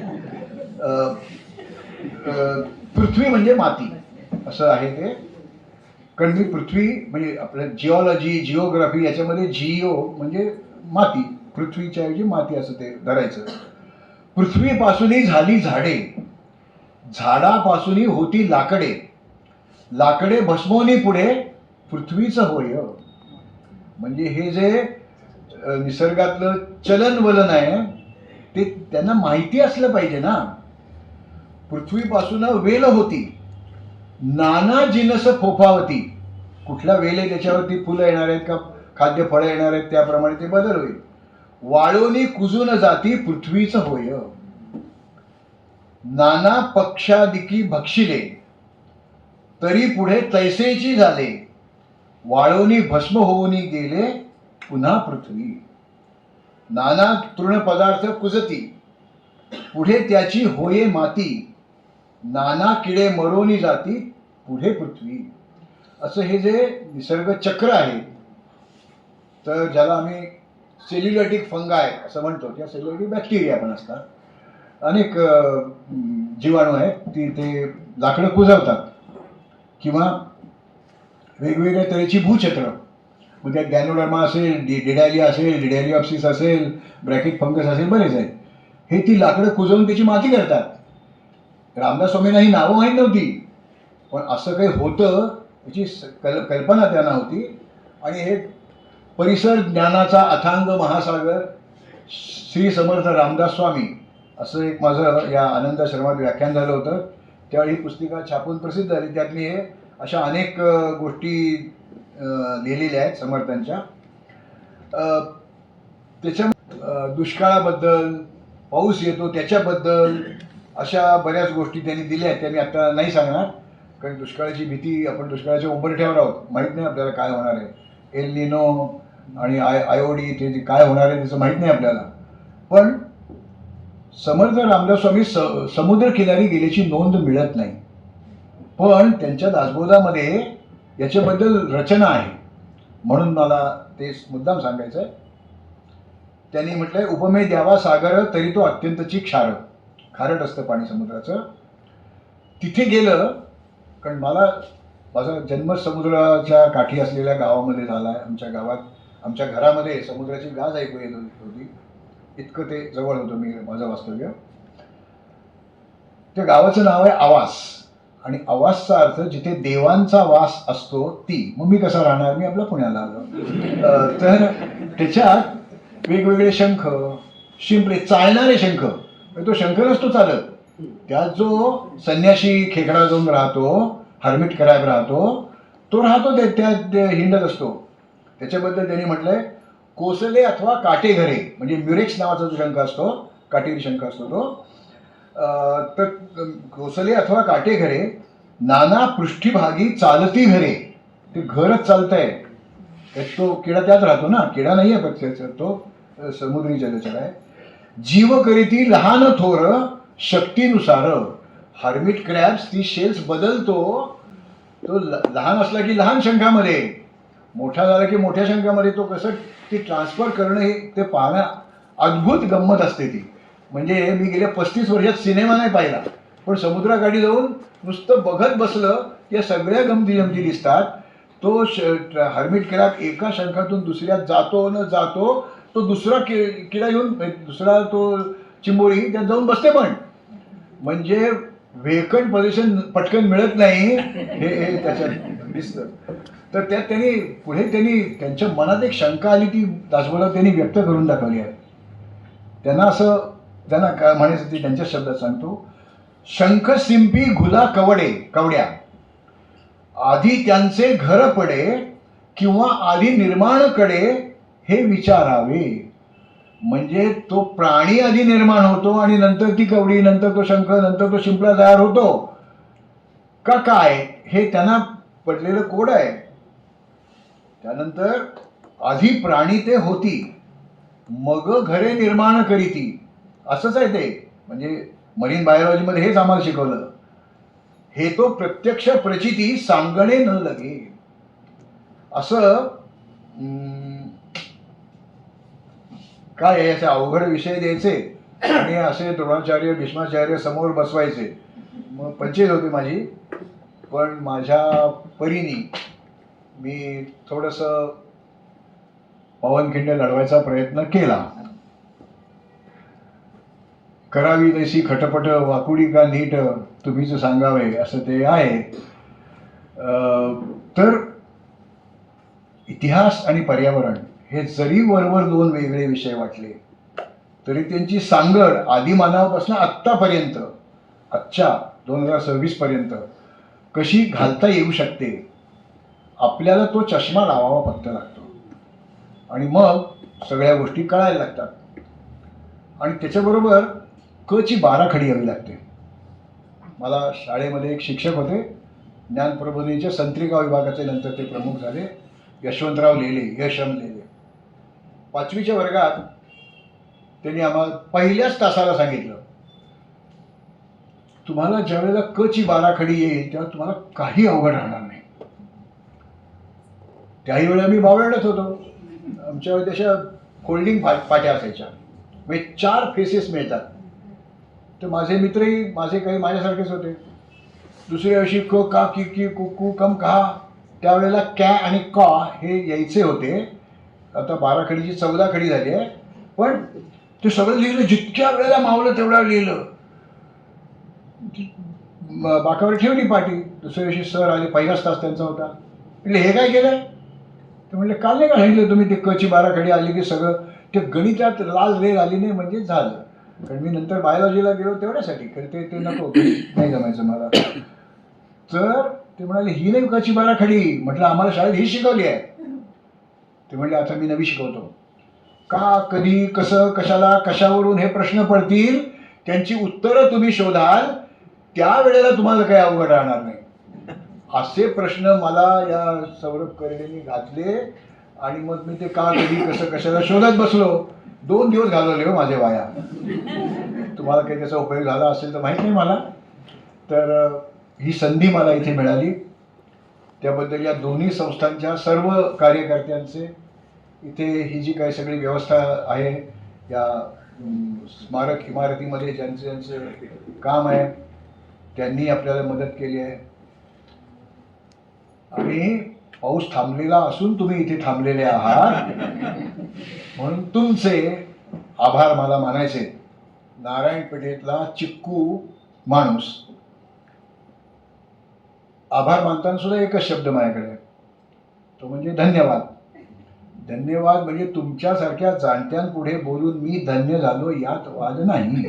पृथ्वी म्हणजे माती असं आहे ते. कारण ती पृथ्वी म्हणजे आपलं जिओलॉजी जिओग्राफी याच्यामध्ये जिओ म्हणजे माती, पृथ्वीच्या ऐवजी माती असं ते धरायचं. पृथ्वीपासूनही झाली झाडे, झाडापासूनही होती लाकडे, लाकडे भस्मोनी पुढे पृथ्वीचं होय. म्हणजे हे जे निसर्गातलं चलनवलन आहे ते त्यांना माहिती असलं पाहिजे ना. पृथ्वीपासून वेल होती, नाना जिनस फोफावती. कुठला वेल आहे त्याच्यावरती फुलं येणार आहेत का खाद्य फळं येणार आहेत त्याप्रमाणे ते बदल होईल. वाळोनी कुजून जाती पृथ्वीचं होय. नाना पक्षादिकी भक्षिले तरी पुढे तैसेची झाले. वाळोनी भस्म होऊनी गेले पुन्हा पृथ्वी. नाना तृण पदार्थ कुजती पुढे त्याची होये माती. नाना किडे मरोनी जाती पुढे पृथ्वी. असं हे जे निसर्ग चक्र आहे, तर ज्याला आम्ही सेल्युलॅटिक फंगाय असं म्हणतो, किंवा सेल्युलॅटिक बॅक्टेरिया पण असतात, अनेक जीवाणू आहेत ती ते लाकडं कुजवतात किंवा वेगवेगळ्या तऱ्हेची भूछत्र. मग त्यात गॅनोडर्मा असेल, डिडॅलिया असेल, डिडॅलिओप्सिस असेल, ब्रॅकिट फंगस असेल, बरेच आहेत. हे ती लाकडं कुजवून त्याची माती करतात. रामदास स्वामींना ही नावं माहीत नव्हती, पण असं काही होतं याची कल्पना त्यांना होती. आणि हे परिसर ज्ञानाचा अथांग महासागर श्री समर्थ रामदास स्वामी असं एक माझं या आनंदाश्रमात व्याख्यान झालं होतं. त्यावेळी ही पुस्तिका छापून प्रसिद्ध झाली. त्यात मी हे अशा अनेक गोष्टी लिहिलेल्या आहेत समर्थांच्या. त्याच्या दुष्काळाबद्दल, पाऊस येतो त्याच्याबद्दल अशा बऱ्याच गोष्टी त्यांनी दिल्या आहेत. त्या मी आता नाही सांगणार, कारण दुष्काळाची भीती, आपण दुष्काळाच्या उंबरठ्यावर आहोत, माहीत नाही आपल्याला काय होणार आहे. एल निनो आणि आयोडी ते जे काय होणार आहे त्याचं माहीत नाही आपल्याला. पण समर्थ रामदास स्वामी समुद्र किनारी गेल्याची नोंद मिळत नाही, पण त्यांच्या दासबोधामध्ये याच्याबद्दल रचना आहे, म्हणून मला ते मुद्दाम सांगायचं आहे. त्यांनी म्हटलंय, उपमे द्यावा सागर तरी तो अत्यंतची क्षार. खारट असतं पाणी समुद्राचं. तिथे गेलं, कारण माझा जन्म समुद्राच्या काठी असलेल्या गावामध्ये झाला आहे. आमच्या गावात, आमच्या घरामध्ये समुद्राची गाज ऐकू येत होती, इतकं ते जवळ होतं माझं वास्तव्य. त्या गावाचं नाव आहे आवास, आणि आवासचा अर्थ जिथे देवांचा वास असतो ती. मग मी कसा राहणार, मी आपल्या पुण्याला आलो. तर त्याच्यात वेगवेगळे शंख, शिंपले, चालणारे शंख. तो शंख नसतो चालत, त्यात जो संन्याशी खेकडा जाऊन राहतो, हर्मिट क्रॅब राहतो, तो राहतो त्यात हिंडत असतो. त्याच्याबद्दल त्यांनी म्हटलंय, कोसले अथवा काटे घरे, म्हणजे म्युरेक्स नावाचा जो शंख असतो, काटेरी शंख असतो तो. तर कोसले अथवा काटे घरे, नाना पृष्ठीभागी चालती घरे. ते घरच चालतंय, तो किडा त्यात राहतो ना, किडा नाही आहे पक्षाचा, तो समुद्री जलचर आहे. जीव करीती लहान थोर शक्तीनुसार. हर्मिट क्रॅब्स ती शेल्स बदलतो, तो लहान असला की लहान शंखामध्ये, मोठा झाला की मोठ्या शंखामध्ये तो कसं ते ट्रान्सफर करणं हे ते पाहणं अद्भुत गंमत असते ती. म्हणजे मी गेल्या 35 वर्षात सिनेमा नाही पाहिला, पण समुद्राकाठी जाऊन नुसतं बघत बसलं या सगळ्या गमती जमती दिसतात. तो हर्मिट किडा एका शंखातून दुसऱ्यात जातो न जातो, तो दुसरा किडा येऊन दुसरा तो चिंबोळी त्यात जाऊन बसते. पण म्हणजे वेकंट पोझिशन पटकन मिळत नाही हे त्याच्यात दिसतं. तर त्यात त्यांनी त्यांच्या मनात एक शंका आली, ती दासबोधात त्यांनी व्यक्त करून दाखवली आहे. त्यांना काय म्हणायचं ते त्यांच्या शब्दात सांगतो. शंख सिंपी घुला कवड्या, आधी त्यांचे घर पडे किंवा आधी निर्माण कडे हे विचारावे. म्हणजे तो प्राणी आधी निर्माण होतो आणि नंतर ती कवडी, नंतर तो शंख, नंतर तो शिंपला तयार होतो का काय, हे त्यांना पडलेलं कोड आहे. त्यानंतर आधी प्राणी ते होती, मग घरे निर्माण करीती, असंच आहे ते. म्हणजे मरीन बायोलॉजीमध्ये हेच आम्हाला शिकवलं. हे तो प्रत्यक्ष प्रचिती सांगणे न लगे, असं काय याचे अवघड विषय द्यायचे आणि असे द्रोणाचार्य भीष्माचार्य समोर बसवायचे. मग पंचायत होती माझी. पण माझ्या परीने मी थोडंसं पवनखिंड लढवायचा प्रयत्न केला. करावी तशी खटपट वाकुडी का नीट तुम्हीच सांगावे, असं ते आहे. तर इतिहास आणि पर्यावरण हे जरी वरवर दोन वेगळे विषय वाटले तरी त्यांची सांगड आदिमानवापासून आत्तापर्यंत, आजच्या 2026 पर्यंत कशी घालता येऊ शकते, आपल्याला तो चष्मा लावावा फक्त लागतो आणि मग सगळ्या गोष्टी कळायला लागतात. आणि त्याच्याबरोबर ची बाराखडी यावी लागते. मला शाळेमध्ये एक शिक्षक होते, ज्ञानप्रबोधिनीच्या संत्रिका विभागाचे, नंतर ते प्रमुख झाले, यशवंतराव लेले, यशम लेले. 5वीच्या वर्गात त्यांनी आम्हाला पहिल्याच तासाला सांगितलं, तुम्हाला ज्यावेळेला ची बाराखडी येईल तेव्हा तुम्हाला काही अवघड राहणार नाही. त्याही वेळेला मी बावळटच होतो. आमच्या तशा फोल्डिंग पाट्या असायच्या, म्हणजे 4 फेसेस मिळतात. तर माझे मित्रही माझे काही माझ्यासारखेच होते. दुसऱ्या वर्षी क का की की कु कम कहा, त्यावेळेला कॅ आणि कॉ हे यायचे होते. आता बाराखडीची 14 खडी झाली आहे. पण ते सगळं लिहिलं, जितक्या वेळेला मावलं तेवढ्या लिहिलं. बाकावर ठेवली पाटी. दुसऱ्या दिवशी सर आले, पहिलाच तास त्यांचा होता. म्हणजे हे काय केलं? ते म्हणले, काल नाही का सांगितलं तुम्ही, ते ची बाराखडी आली की सगळं ते गणितात लाल रेग आली नाही म्हणजे झालं. कारण मी नंतर बायोलॉजीला गेलो तेवढ्यासाठी, ते नको, नाही जमायचं मला. तर ते म्हणाले, ही नाही ची बाराखडी. म्हटलं आम्हाला शाळेत ही शिकवली आहे. ते म्हणले, आता मी नवी शिकवतो. का, कधी, कसं, कशाला, कशावरून हे प्रश्न पडतील, त्यांची उत्तरं तुम्ही शोधाल, त्यावेळेला तुम्हाला काही अवघड राहणार नाही. असे प्रश्न मला या सौरभ कर्डेंनी घातले आणि मग मी ते का, कधी, कसं, कशाला शोधत बसलो. 2 दिवस घालवले हो माझे वाया. तुम्हाला काही त्याचा उपयोग झाला असेल तर माहीत नाही मला. तर ही संधी मला इथे मिळाली, त्याबद्दल या दोन्ही संस्थांच्या सर्व कार्यकर्त्यांचे, इथे ही जी काही सगळी व्यवस्था आहे या स्मारक इमारतीमध्ये ज्यांचं काम आहे त्यांनी आपल्याला मदत केली आहे. आणि पाऊस थांबलेला असून तुम्ही इथे थांबलेले आहात म्हणून तुमचे आभार मला मानायचे. नारायण पेठेतला चिक्कू माणूस आभार मानताना सुद्धा एकच शब्द माझ्याकडे, तो म्हणजे धन्यवाद. धन्यवाद म्हणजे तुमच्यासारख्या जाणत्यांपुढे बोलून मी धन्य झालो यात वाद नाही.